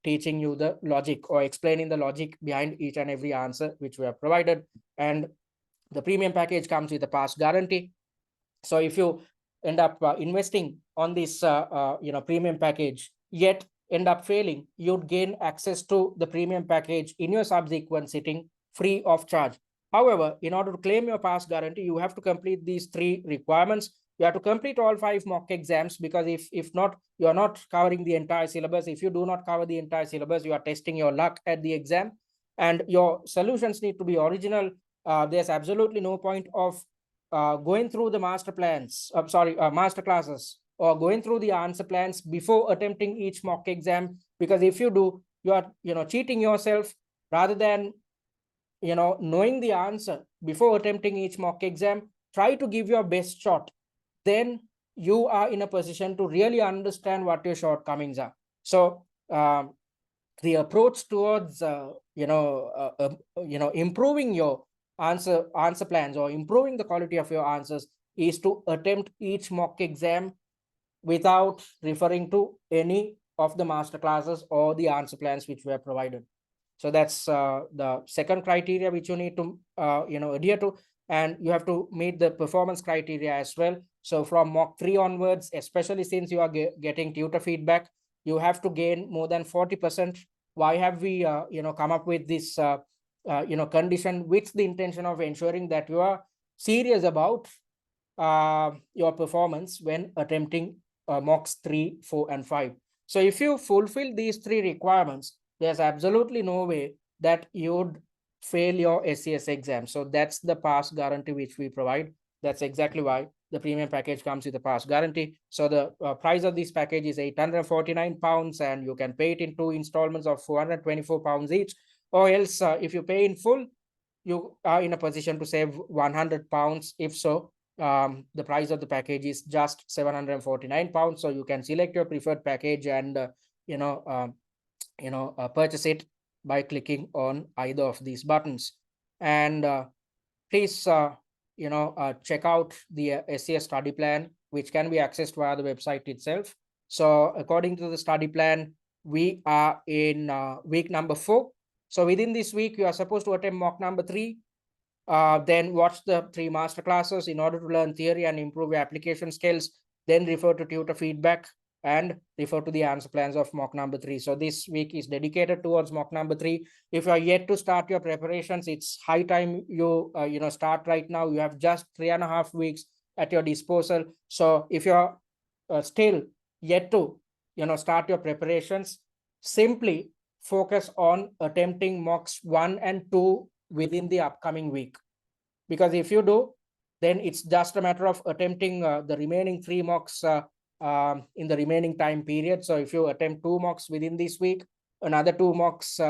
teaching you the logic or explaining the logic behind each and every answer which we have provided. And the premium package comes with a pass guarantee. So if you end up investing on this premium package, yet end up failing, you'd gain access to the premium package in your subsequent sitting free of charge. However, in order to claim your pass guarantee, you have to complete these 3 requirements. You have to complete all 5 mock exams, because if not, you are not covering the entire syllabus. If you do not cover the entire syllabus, you are testing your luck at the exam, and your solutions need to be original. There's absolutely no point of going through the master classes, or going through the answer plans before attempting each mock exam, because if you do, you are cheating yourself. Rather than knowing the answer before attempting each mock exam, try to give your best shot. Then you are in a position to really understand what your shortcomings are. So the approach towards improving your answer plans, or improving the quality of your answers, is to attempt each mock exam without referring to any of the master classes or the answer plans which were provided. So that's the second criteria which you need to adhere to, and you have to meet the performance criteria as well. So from mock 3 onwards, especially since you are getting tutor feedback, you have to gain more than 40%. Why have we come up with this condition, with the intention of ensuring that you are serious about your performance when attempting mocks 3, 4, and 5. So if you fulfill these 3 requirements, there's absolutely no way that you would fail your SCS exam. So that's the pass guarantee which we provide. That's exactly why the premium package comes with a pass guarantee. So the price of this package is £849, and you can pay it in 2 installments of £424 each, or else if you pay in full, you are in a position to save £100. If so, the price of the package is just £749. So you can select your preferred package and purchase it by clicking on either of these buttons. And please check out the SCS study plan, which can be accessed via the website itself. So according to the study plan, we are in week number 4. So within this week, you are supposed to attempt mock number 3. Then watch the 3 master classes in order to learn theory and improve your application skills. Then refer to tutor feedback and refer to the answer plans of mock number 3. So this week is dedicated towards mock number 3. If you are yet to start your preparations, it's high time you start right now. You have just 3.5 weeks at your disposal. So if you're still yet to start your preparations, simply focus on attempting mocks 1 and 2 within the upcoming week, because if you do, then it's just a matter of attempting the remaining 3 mocks in the remaining time period. So if you attempt 2 mocks within this week, another 2 mocks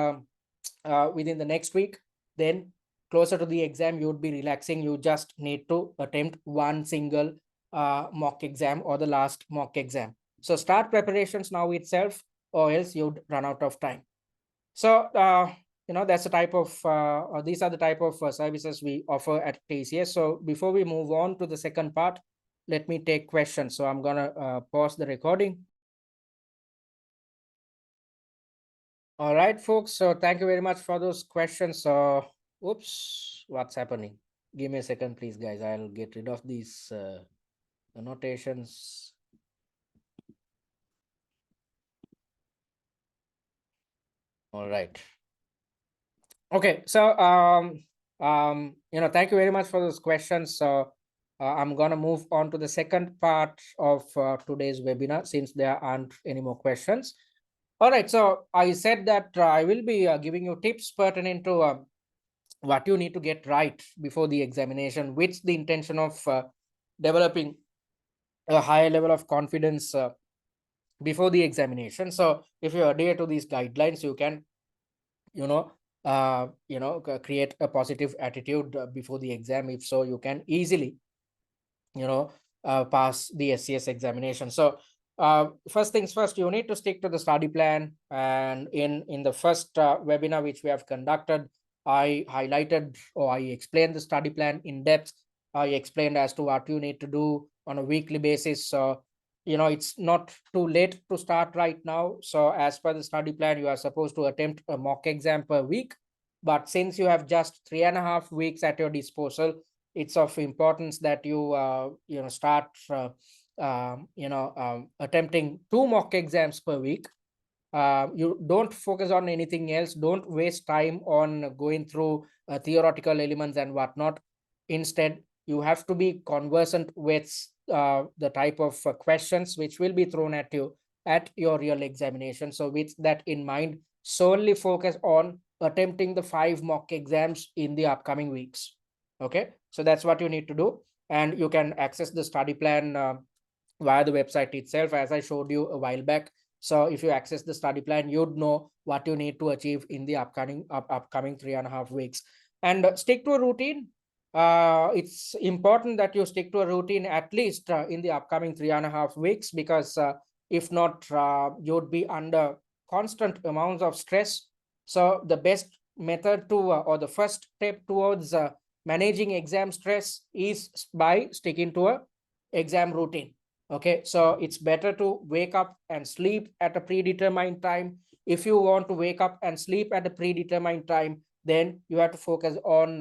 within the next week, then closer to the exam, you would be relaxing. You just need to attempt 1 single mock exam, or the last mock exam. So start preparations now itself, or else you'd run out of time. So that's the type of or these are the type of services we offer at TCS. So before we move on to the second part, let me take questions. So I'm gonna pause the recording. All right, folks. So thank you very much for those questions. So, oops, what's happening? Give me a second, please, guys. I'll get rid of these annotations. All right. Okay. So, thank you very much for those questions. So, I'm gonna move on to the second part of today's webinar, since there aren't any more questions. All right. So I said that I will be giving you tips pertinent to what you need to get right before the examination, with the intention of developing a higher level of confidence before the examination. So if you adhere to these guidelines, you can create a positive attitude before the exam. If so, you can easily pass the SCS examination. So first things first, you need to stick to the study plan. And in the first webinar which we have conducted, I highlighted or I explained the study plan in depth. I explained as to what you need to do on a weekly basis. So, it's not too late to start right now. So as per the study plan, you are supposed to attempt a mock exam per week. But since you have just 3.5 weeks at your disposal, it's of importance that you, start, attempting 2 mock exams per week. You don't focus on anything else. Don't waste time on going through theoretical elements and whatnot. Instead, you have to be conversant with the type of questions which will be thrown at you at your real examination. So with that in mind, solely focus on attempting the 5 mock exams in the upcoming weeks. Okay, so that's what you need to do. And you can access the study plan via the website itself, as I showed you a while back. So if you access the study plan, you'd know what you need to achieve in the upcoming 3.5 weeks. And stick to a routine. It's important that you stick to a routine at least in the upcoming 3.5 weeks, because if not, you'd be under constant amounts of stress. So the best method to or the first step towards managing exam stress is by sticking to a exam routine. Okay, so it's better to wake up and sleep at a predetermined time. If you want to wake up and sleep at a predetermined time, then you have to focus on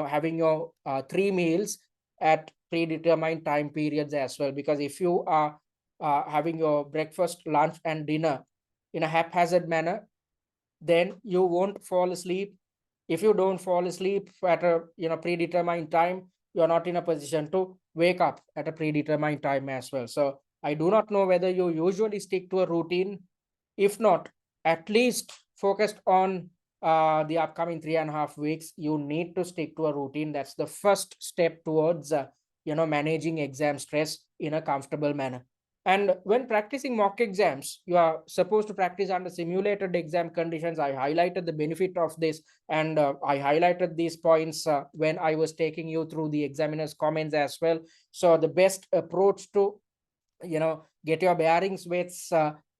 having your 3 meals at predetermined time periods as well. Because if you are having your breakfast, lunch, and dinner in a haphazard manner, then you won't fall asleep. If you don't fall asleep at a predetermined time, you're not in a position to wake up at a predetermined time as well. So I do not know whether you usually stick to a routine. If not, at least focused on the upcoming 3.5 weeks, you need to stick to a routine. That's the first step towards managing exam stress in a comfortable manner. And when practicing mock exams, you are supposed to practice under simulated exam conditions. I highlighted the benefit of this, and I highlighted these points when I was taking you through the examiner's comments as well. So the best approach to get your bearings with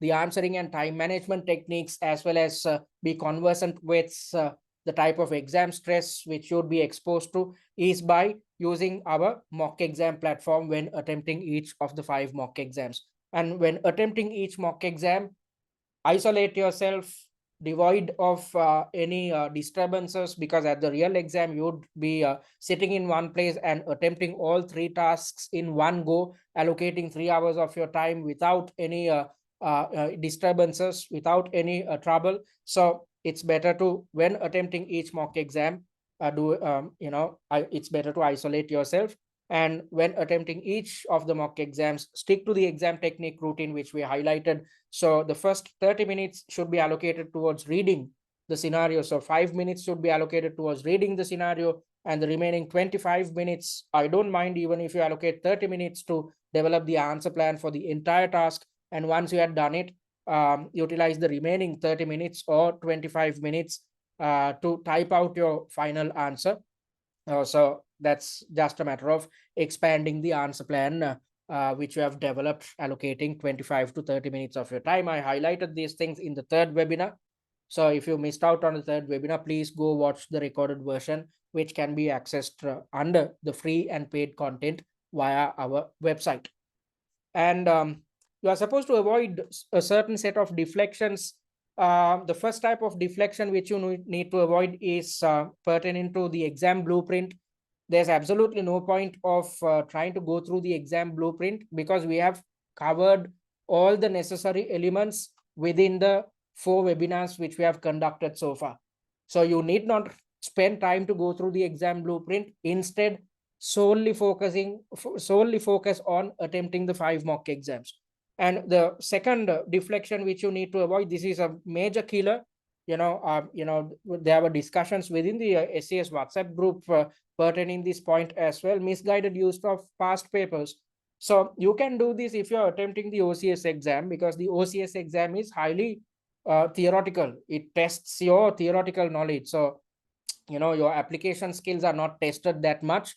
the answering and time management techniques, as well as be conversant with the type of exam stress which you'd be exposed to, is by using our mock exam platform when attempting each of the 5 mock exams. And when attempting each mock exam, isolate yourself, devoid of any disturbances, because at the real exam you'd be sitting in one place and attempting all 3 tasks in one go, allocating 3 hours of your time without any disturbances, without any trouble. So it's better to, when attempting each mock exam, it's better to isolate yourself. And when attempting each of the mock exams, stick to the exam technique routine which we highlighted. So the first 30 minutes should be allocated towards reading the scenario. So 5 minutes should be allocated towards reading the scenario, and the remaining 25 minutes, I don't mind even if you allocate 30 minutes to develop the answer plan for the entire task. And once you have done it, utilize the remaining 30 minutes or 25 minutes to type out your final answer. So that's just a matter of expanding the answer plan which you have developed, allocating 25 to 30 minutes of your time. I highlighted these things in the third webinar. So if you missed out on the third webinar, please go watch the recorded version, which can be accessed under the free and paid content via our website. And you are supposed to avoid a certain set of deflections. The first type of deflection which you need to avoid is pertaining to the exam blueprint. There's absolutely no point of trying to go through the exam blueprint, because we have covered all the necessary elements within the 4 webinars which we have conducted so far. So you need not spend time to go through the exam blueprint. Instead, solely focus on attempting the 5 mock exams. And the second deflection which you need to avoid, this is a major killer. There were discussions within the SCS WhatsApp group pertaining this point as well: misguided use of past papers. So you can do this if you're attempting the OCS exam, because the OCS exam is highly theoretical. It tests your theoretical knowledge. So your application skills are not tested that much.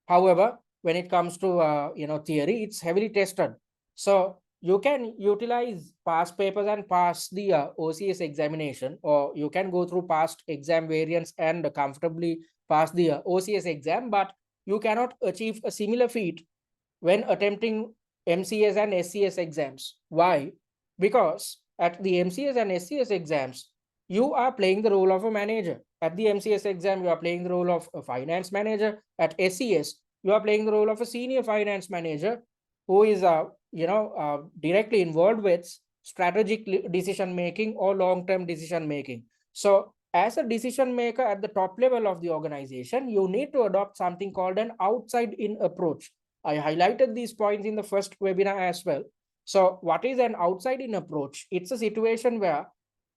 However, when it comes to theory, it's heavily tested. So you can utilize past papers and pass the OCS examination, or you can go through past exam variants and comfortably pass the OCS exam, but you cannot achieve a similar feat when attempting MCS and SCS exams. Why? Because at the MCS and SCS exams, you are playing the role of a manager. At the MCS exam, you are playing the role of a finance manager. At SCS, you are playing the role of a senior finance manager who is directly involved with strategic decision making or long term decision making. So as a decision maker at the top level of the organization, you need to adopt something called an outside in approach. I highlighted these points in the first webinar as well. So what is an outside in approach? It's a situation where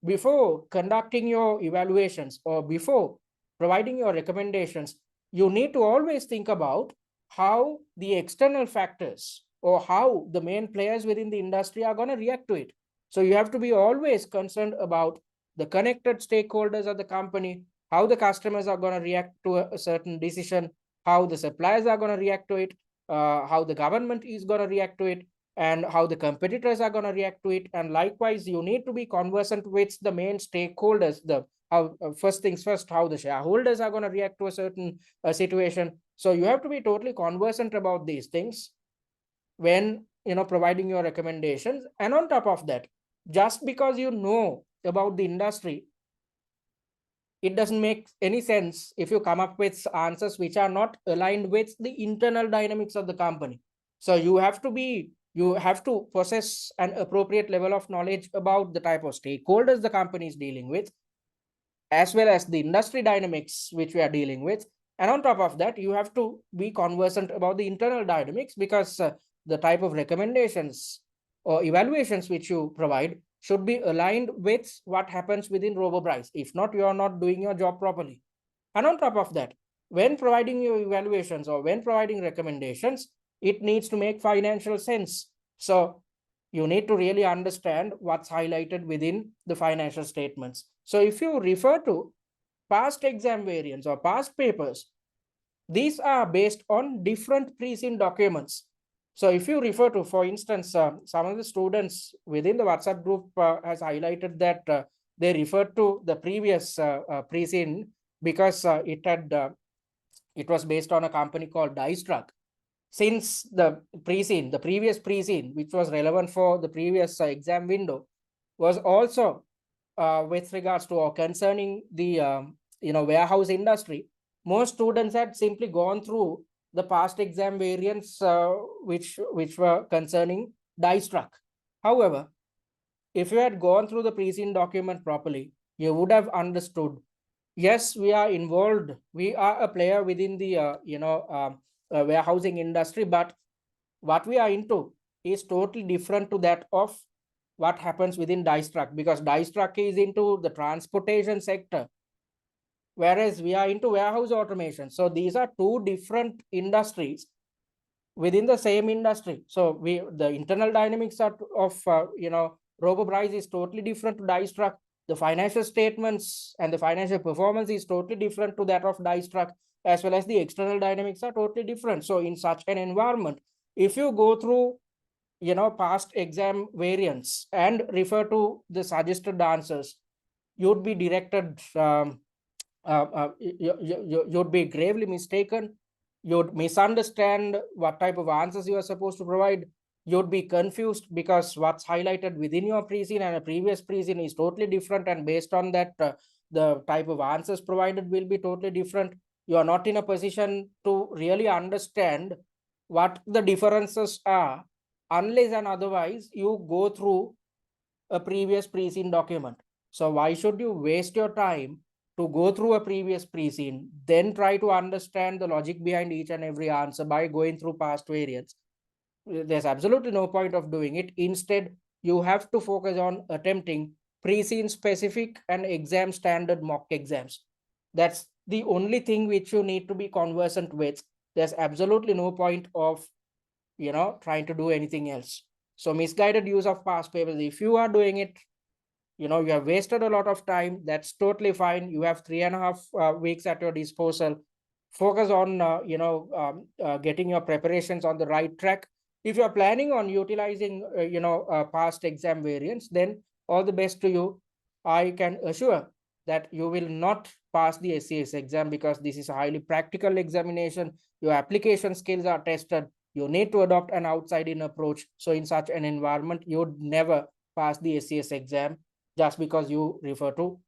before conducting your evaluations or before providing your recommendations, you need to always think about how the external factors or how the main players within the industry are going to react to it. So you have to be always concerned about the connected stakeholders of the company, how the customers are going to react to a certain decision, how the suppliers are going to react to it, how the government is going to react to it, and how the competitors are going to react to it. And likewise, you need to be conversant with the main stakeholders, the how first things first, how the shareholders are going to react to a certain situation. So you have to be totally conversant about these things when providing your recommendations. And on top of that, just because you know about the industry, it doesn't make any sense if you come up with answers which are not aligned with the internal dynamics of the company. So you have to possess an appropriate level of knowledge about the type of stakeholders the company is dealing with, as well as the industry dynamics which we are dealing with. And on top of that, you have to be conversant about the internal dynamics, because the type of recommendations or evaluations which you provide should be aligned with what happens within Robobryce. If not, you are not doing your job properly. And on top of that, when providing your evaluations or when providing recommendations, it needs to make financial sense. So you need to really understand what's highlighted within the financial statements. So if you refer to past exam variants or past papers, these are based on different pre-seen documents. So if you refer to, for instance, some of the students within the WhatsApp group has highlighted that they referred to the previous pre-seen because it was based on a company called Dicestruck. Since the previous pre-seen, which was relevant for the previous exam window, was also with regards to or concerning the warehouse industry, most students had simply gone through the past exam variants which were concerning Dicestruck. However, if you had gone through the pre-seen document properly, you would have understood, yes, we are involved, we are a player within the warehousing industry, but what we are into is totally different to that of what happens within Dicestruck, because Dicestruck is into the transportation sector, whereas we are into warehouse automation. So these are two different industries within the same industry. So the internal dynamics of Robobryce is totally different to Dicestruck. The financial statements and the financial performance is totally different to that of Dicestruck, as well as the external dynamics are totally different. So in such an environment, if you go through past exam variants and refer to the suggested answers, you'd be directed you'd be gravely mistaken. You'd misunderstand what type of answers you are supposed to provide. You'd be confused because what's highlighted within your pre-seen and a previous pre-seen is totally different, and based on that, the type of answers provided will be totally different. You are not in a position to really understand what the differences are unless and otherwise you go through a previous pre-seen document. So why should you waste your time to go through a previous pre-seen, then try to understand the logic behind each and every answer by going through past variants? There's absolutely no point of doing it. Instead, you have to focus on attempting pre-seen specific and exam standard mock exams. That's the only thing which you need to be conversant with. There's absolutely no point of trying to do anything else. So misguided use of past papers, if you are doing it, you have wasted a lot of time. That's totally fine. You have 3.5 weeks at your disposal. Focus on getting your preparations on the right track. If you're planning on utilizing, past exam variants, then all the best to you. I can assure that you will not pass the SCS exam because this is a highly practical examination. Your application skills are tested. You need to adopt an outside-in approach. So in such an environment, you would never pass the SCS exam just because you refer to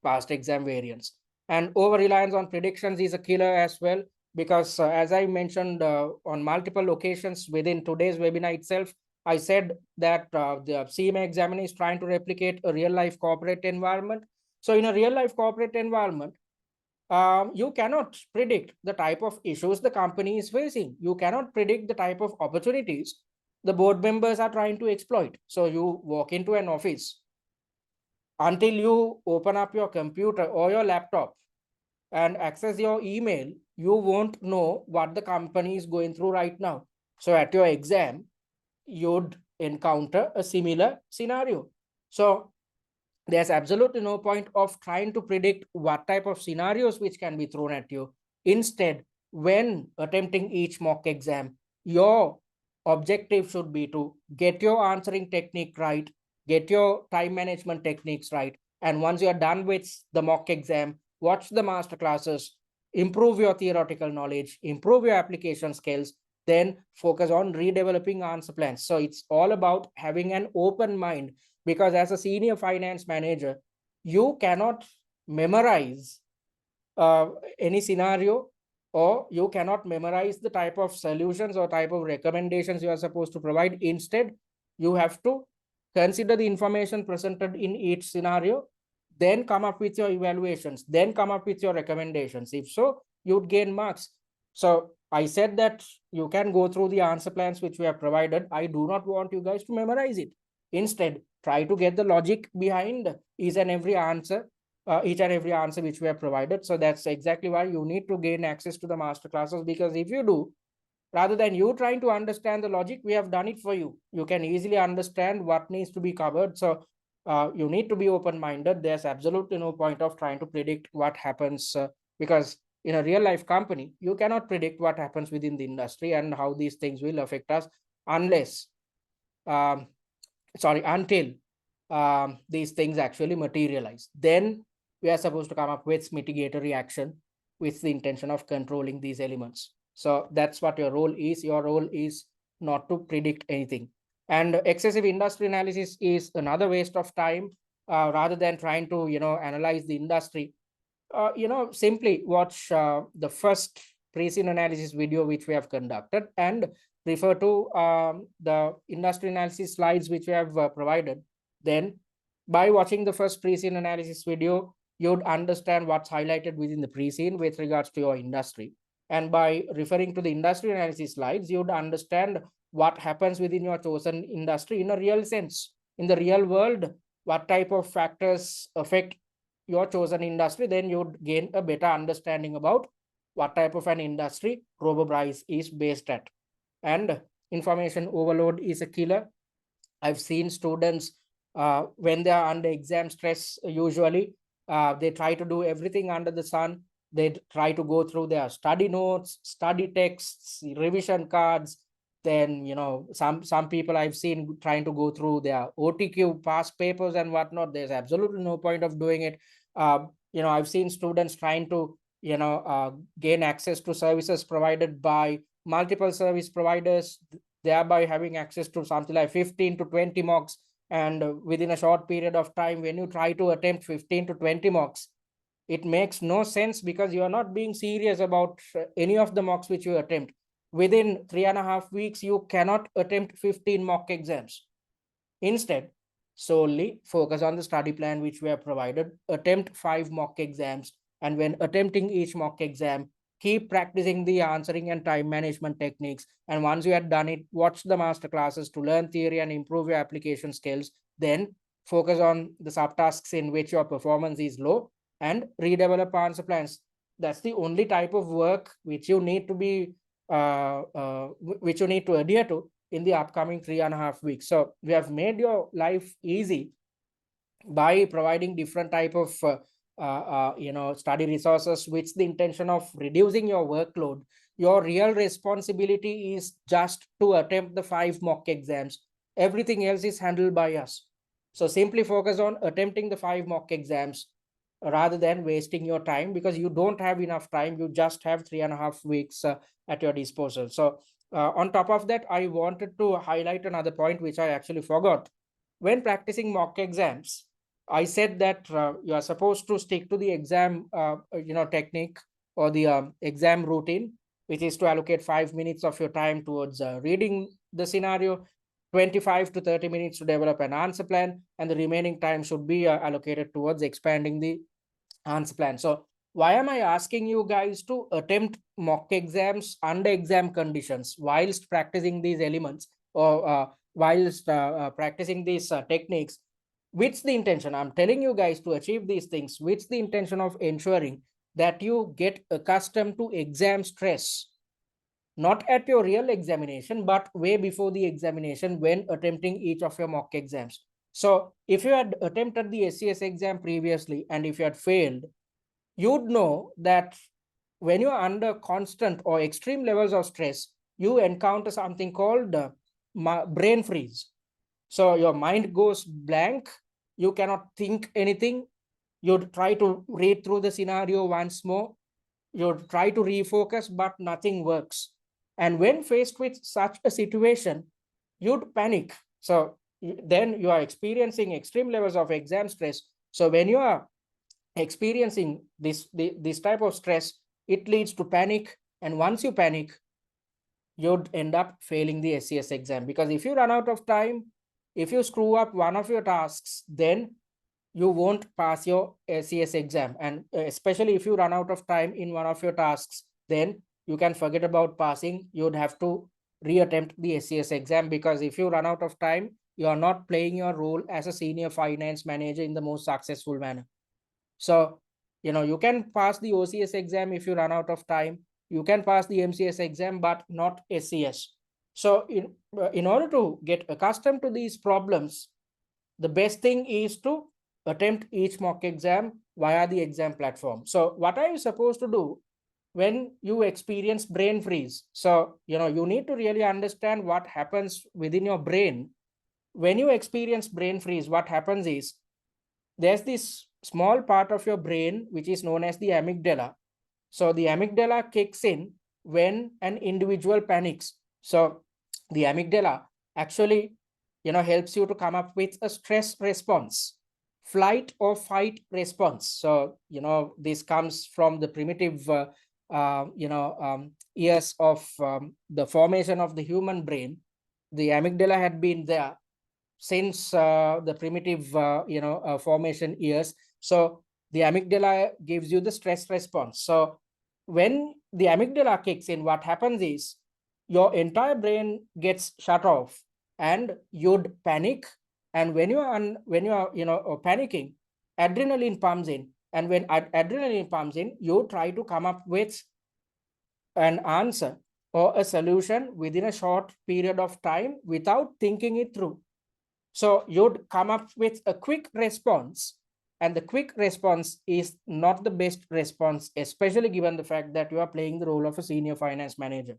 past exam variants. And over reliance on predictions is a killer as well, because as I mentioned on multiple occasions within today's webinar itself, I said that the CIMA examiner is trying to replicate a real life corporate environment. So in a real life corporate environment, you cannot predict the type of issues the company is facing. You cannot predict the type of opportunities the board members are trying to exploit. So you walk into an office, until you open up your computer or your laptop and access your email, you won't know what the company is going through right now. So at your exam, you'd encounter a similar scenario. So there's absolutely no point of trying to predict what type of scenarios which can be thrown at you. Instead, when attempting each mock exam, your objective should be to get your answering technique right, get your time management techniques right. And once you're done with the mock exam, watch the master classes, improve your theoretical knowledge, improve your application skills, then focus on redeveloping answer plans. So it's all about having an open mind, because as a senior finance manager, you cannot memorize any scenario, or you cannot memorize the type of solutions or type of recommendations you are supposed to provide. Instead, you have to consider the information presented in each scenario, then come up with your evaluations, then come up with your recommendations. If so, you'd gain marks. So I said that you can go through the answer plans which we have provided. I do not want you guys to memorize it. Instead, try to get the logic behind each and every answer which we have provided. So that's exactly why you need to gain access to the master classes, because if you do, rather than you trying to understand the logic, we have done it for you. You can easily understand what needs to be covered. So you need to be open-minded. There's absolutely no point of trying to predict what happens, because in a real life company, you cannot predict what happens within the industry and how these things will affect us until these things actually materialize. Then we are supposed to come up with mitigatory action with the intention of controlling these elements. So that's what your role is. Your role is not to predict anything. And excessive industry analysis is another waste of time. Rather than trying to analyze the industry, simply watch the first pre-scene analysis video which we have conducted, and refer to the industry analysis slides which we have provided. Then by watching the first pre-scene analysis video, you'd understand what's highlighted within the pre-scene with regards to your industry. And by referring to the industry analysis slides, you'd understand what happens within your chosen industry in a real sense. In the real world, what type of factors affect your chosen industry, then you'd gain a better understanding about what type of an industry Robobryce is based at. And information overload is a killer. I've seen students when they are under exam stress, usually they try to do everything under the sun. They try to go through their study notes, study texts, revision cards. Then some people I've seen trying to go through their OTQ past papers and whatnot. There's absolutely no point of doing it. I've seen students trying to gain access to services provided by multiple service providers, thereby having access to something like 15 to 20 mocks. And within a short period of time, when you try to attempt 15 to 20 mocks, it makes no sense, because you are not being serious about any of the mocks which you attempt. Within 3.5 weeks, you cannot attempt 15 mock exams. Instead, solely focus on the study plan which we have provided. Attempt 5 mock exams, and when attempting each mock exam, keep practicing the answering and time management techniques. And once you have done it, watch the master classes to learn theory and improve your application skills. Then focus on the subtasks in which your performance is low and redevelop answer plans. That's the only type of work which you need to be which you need to adhere to in the upcoming 3.5 weeks. So we have made your life easy by providing different type of study resources with the intention of reducing your workload. your real responsibility is just to attempt the 5 mock exams. Everything else is handled by us. So simply focus on attempting the 5 mock exams rather than wasting your time, because you don't have enough time. You just have 3.5 weeks at your disposal. So on top of that, I wanted to highlight another point which I actually forgot. When practicing mock exams, I said that you are supposed to stick to the exam technique or the exam routine, which is to allocate 5 minutes of your time towards reading the scenario, 25 to 30 minutes to develop an answer plan, and the remaining time should be allocated towards expanding the answer plan. So why am I asking you guys to attempt mock exams under exam conditions whilst practicing these elements, or whilst practicing these techniques? With the intention, I'm telling you guys to achieve these things with the intention of ensuring that you get accustomed to exam stress, not at your real examination, but way before the examination when attempting each of your mock exams. So if you had attempted the SCS exam previously and if you had failed, you'd know that when you're under constant or extreme levels of stress, you encounter something called brain freeze. So your mind goes blank, you cannot think anything, you'd try to read through the scenario once more, you'd try to refocus, but nothing works. And when faced with such a situation, you'd panic. So then you are experiencing extreme levels of exam stress. So when you are experiencing this type of stress, it leads to panic. And once you panic, you'd end up failing the SCS exam. Because if you run out of time, if you screw up one of your tasks, then you won't pass your SCS exam. And especially if you run out of time in one of your tasks, then you can forget about passing. You'd have to reattempt the SCS exam, because if you run out of time, you are not playing your role as a senior finance manager in the most successful manner. So, you can pass the OCS exam if you run out of time. You can pass the MCS exam, but not SCS. So in order to get accustomed to these problems, the best thing is to attempt each mock exam via the exam platform. So what are you supposed to do when you experience brain freeze? So, you need to really understand what happens within your brain. When you experience brain freeze, what happens is there's this small part of your brain which is known as the amygdala. So the amygdala kicks in when an individual panics. So the amygdala actually helps you to come up with a stress response, flight or fight response. So this comes from the primitive years of the formation of the human brain. The amygdala had been there since the primitive formation years. So the amygdala gives you the stress response. So when the amygdala kicks in, what happens is your entire brain gets shut off and you'd panic. And when you are panicking, adrenaline pumps in. And when adrenaline pumps in, you try to come up with an answer or a solution within a short period of time without thinking it through. So you'd come up with a quick response, and the quick response is not the best response, especially given the fact that you are playing the role of a senior finance manager.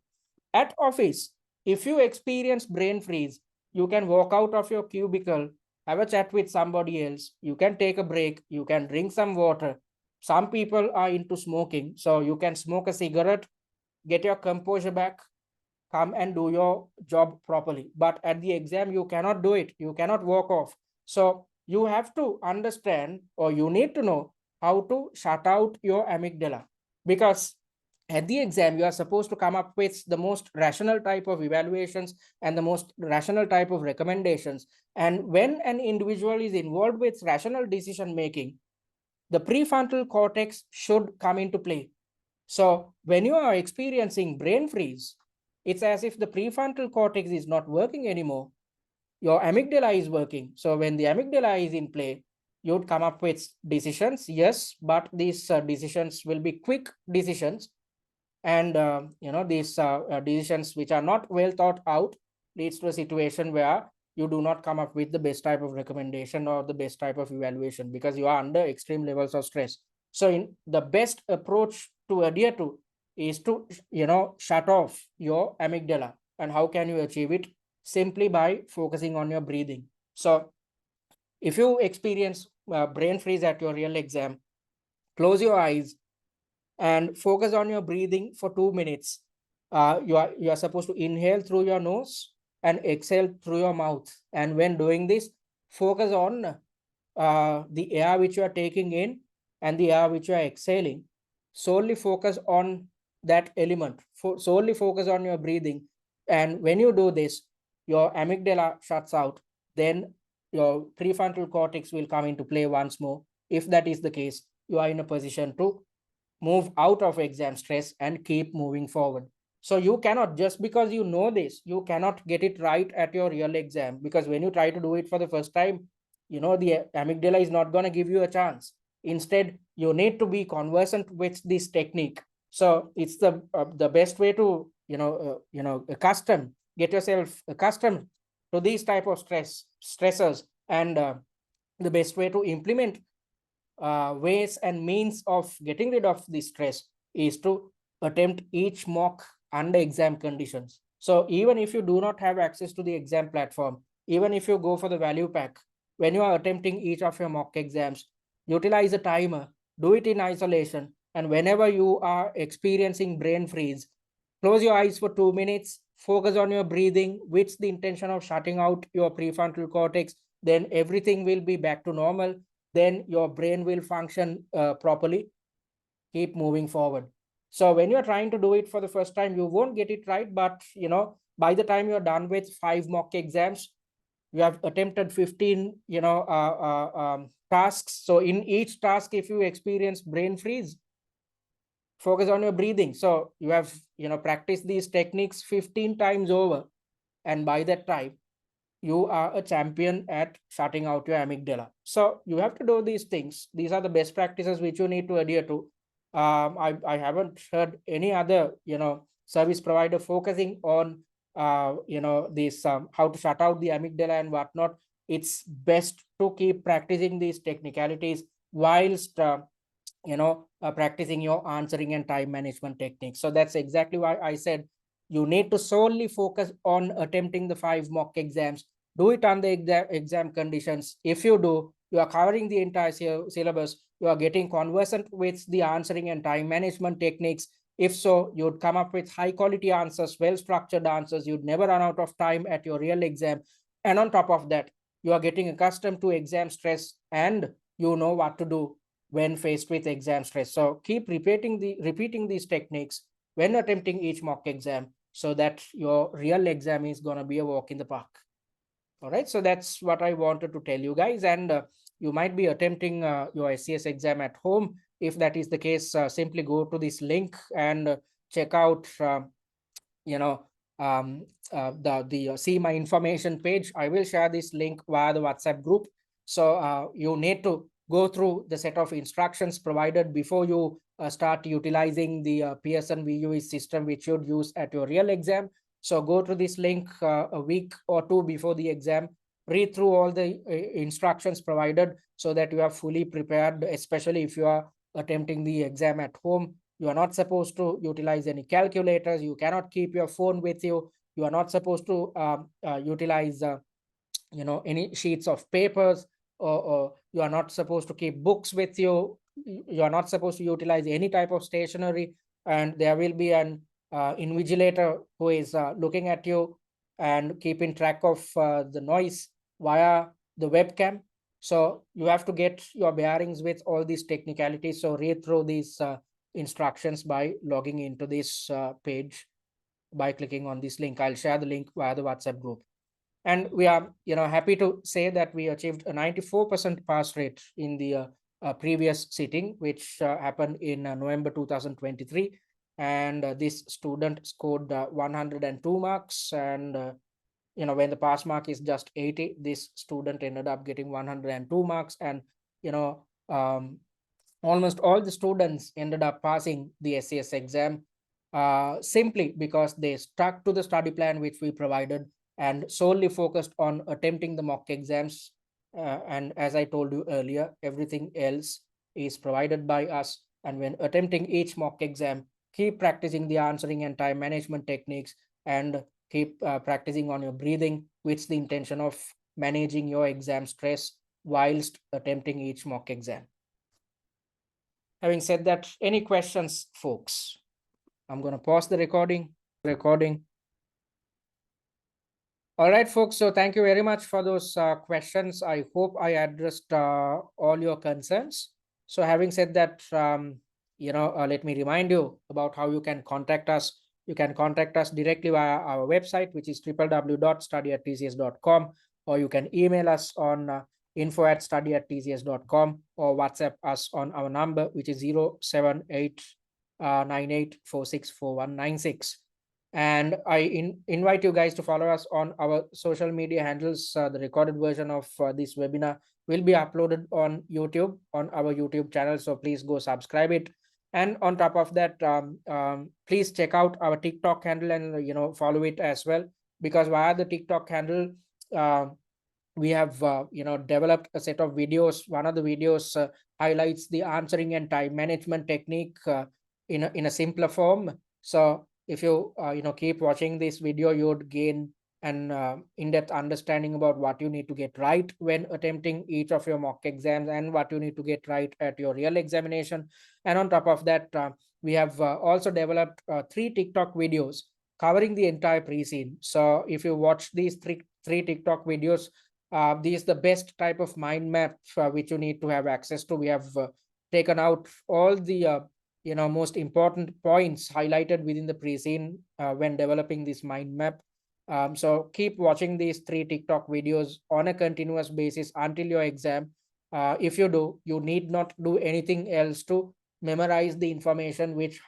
At office, if you experience brain freeze, you can walk out of your cubicle, have a chat with somebody else, you can take a break, you can drink some water. Some people are into smoking, so you can smoke a cigarette, get your composure back, come and do your job properly. But at the exam, you cannot do it. You cannot walk off. So you have to understand, or you need to know how to shut out your amygdala, because at the exam, you are supposed to come up with the most rational type of evaluations and the most rational type of recommendations. And when an individual is involved with rational decision making, the prefrontal cortex should come into play. So when you are experiencing brain freeze, it's as if the prefrontal cortex is not working anymore. Your amygdala is working. So when the amygdala is in play, you'd come up with decisions, yes, but these decisions will be quick decisions. And these decisions which are not well thought out leads to a situation where you do not come up with the best type of recommendation or the best type of evaluation, because you are under extreme levels of stress. So in the best approach to adhere to is to, shut off your amygdala. And how can you achieve it? Simply by focusing on your breathing. So if you experience brain freeze at your real exam, close your eyes and focus on your breathing for 2 minutes. You are supposed to inhale through your nose and exhale through your mouth. And when doing this, focus on the air which you are taking in and the air which you are exhaling. Solely focus on that element. Solely focus on your breathing. And when you do this, your amygdala shuts out. Then your prefrontal cortex will come into play once more. If that is the case, you are in a position to move out of exam stress and keep moving forward. So you cannot, just because you know this, you cannot get it right at your real exam, because when you try to do it for the first time, the amygdala is not going to give you a chance. Instead, you need to be conversant with this technique. So it's the best way to get yourself accustomed to these type of stressors, and the best way to implement ways and means of getting rid of the stress is to attempt each mock under exam conditions. So even if you do not have access to the exam platform, even if you go for the value pack, when you are attempting each of your mock exams, utilize a timer, do it in isolation, and whenever you are experiencing brain freeze, close your eyes for 2 minutes, focus on your breathing with the intention of shutting out your prefrontal cortex. Then everything will be back to normal. Then your brain will function properly. Keep moving forward. So when you're trying to do it for the first time, you won't get it right. But, by the time you're done with 5 mock exams, you have attempted 15, tasks. So in each task, if you experience brain freeze, focus on your breathing. So you have, practiced these techniques 15 times over. And by that time, you are a champion at shutting out your amygdala. So you have to do these things. These are the best practices which you need to adhere to. I haven't heard any other, service provider focusing on, this, how to shut out the amygdala and whatnot. It's best to keep practicing these technicalities whilst, practicing your answering and time management techniques. So that's exactly why I said you need to solely focus on attempting the 5 mock exams. Do it on the exam conditions. If you do, you are covering the entire syllabus. You are getting conversant with the answering and time management techniques. If so, you'd come up with high quality answers, well-structured answers. You'd never run out of time at your real exam. And on top of that, you are getting accustomed to exam stress and you know what to do when faced with exam stress. So keep repeating these techniques when attempting each mock exam, so that your real exam is going to be a walk in the park. All right, so that's what I wanted to tell you guys. And you might be attempting your SCS exam at home. If that is the case, simply go to this link and check out the CIMA information page. I will share this link via the WhatsApp group. So you need to go through the set of instructions provided before you start utilizing the Pearson VUE system, which you'd use at your real exam. So go to this link a week or two before the exam, read through all the instructions provided so that you are fully prepared, especially if you are attempting the exam at home. You are not supposed to utilize any calculators. You cannot keep your phone with you. You are not supposed to utilize any sheets of papers, or you are not supposed to keep books with you. You are not supposed to utilize any type of stationery. And there will be an invigilator who is looking at you and keeping track of the noise via the webcam. So you have to get your bearings with all these technicalities. So read through these instructions by logging into this page by clicking on this link. I'll share the link via the WhatsApp group. And we are happy to say that we achieved a 94% pass rate in the previous sitting, which happened in November 2023. And this student scored 102 marks. And when the pass mark is just 80, this student ended up getting 102 marks. And almost all the students ended up passing the SCS exam simply because they stuck to the study plan which we provided and solely focused on attempting the mock exams. And as I told you earlier, everything else is provided by us. And when attempting each mock exam, keep practicing the answering and time management techniques, and keep practicing on your breathing with the intention of managing your exam stress whilst attempting each mock exam. Having said that, any questions, folks? I'm going to pause the recording. All right, folks. So thank you very much for those questions. I hope I addressed all your concerns. So having said that, let me remind you about how you can contact us. You can contact us directly via our website, which is www.study@tcs.com, or you can email us on info@study@tcs.com, or WhatsApp us on our number, which is 07898464196. And I invite you guys to follow us on our social media handles. The recorded version of this webinar will be uploaded on YouTube, on our YouTube channel. So please go subscribe it. And on top of that, please check out our TikTok handle and follow it as well, because via the TikTok handle, we have developed a set of videos. One of the videos highlights the answering and time management technique in a simpler form. So if you keep watching this video, you would gain an in-depth understanding about what you need to get right when attempting each of your mock exams, and what you need to get right at your real examination. And on top of that, we have also developed 3 TikTok videos covering the entire pre-scene. So if you watch these three TikTok videos, this is the best type of mind map which you need to have access to. We have taken out all the most important points highlighted within the pre-scene when developing this mind map. So keep watching these 3 TikTok videos on a continuous basis until your exam. If you do, you need not do anything else to memorize the information which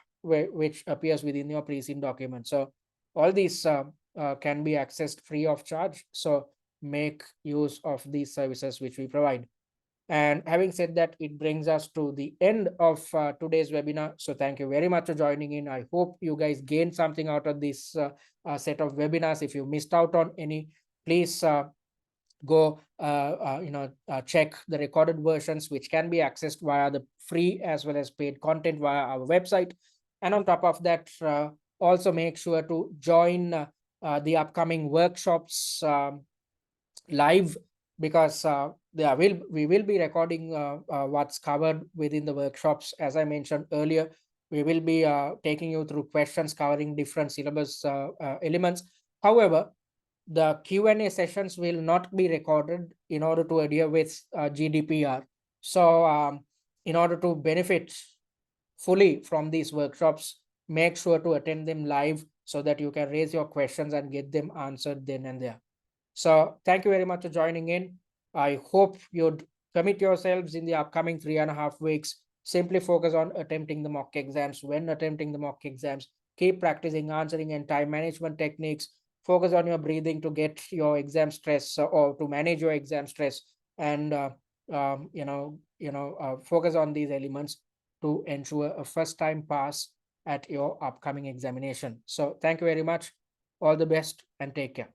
appears within your pre-scene document. So all these can be accessed free of charge. So make use of these services which we provide. And having said that, it brings us to the end of today's webinar. So thank you very much for joining in. I hope you guys gained something out of this set of webinars. If you missed out on any, please go check the recorded versions, which can be accessed via the free as well as paid content via our website. And on top of that, also make sure to join the upcoming workshops live, because we will be recording what's covered within the workshops. As I mentioned earlier, we will be taking you through questions covering different syllabus elements. However, the Q&A sessions will not be recorded in order to adhere with GDPR. So in order to benefit fully from these workshops, make sure to attend them live so that you can raise your questions and get them answered then and there. So thank you very much for joining in. I hope you'd commit yourselves in the upcoming 3.5 weeks. Simply focus on attempting the mock exams. When attempting the mock exams, keep practicing answering and time management techniques. Focus on your breathing to get your exam stress or to manage your exam stress, and focus on these elements to ensure a first-time pass at your upcoming examination. So thank you very much. All the best and take care.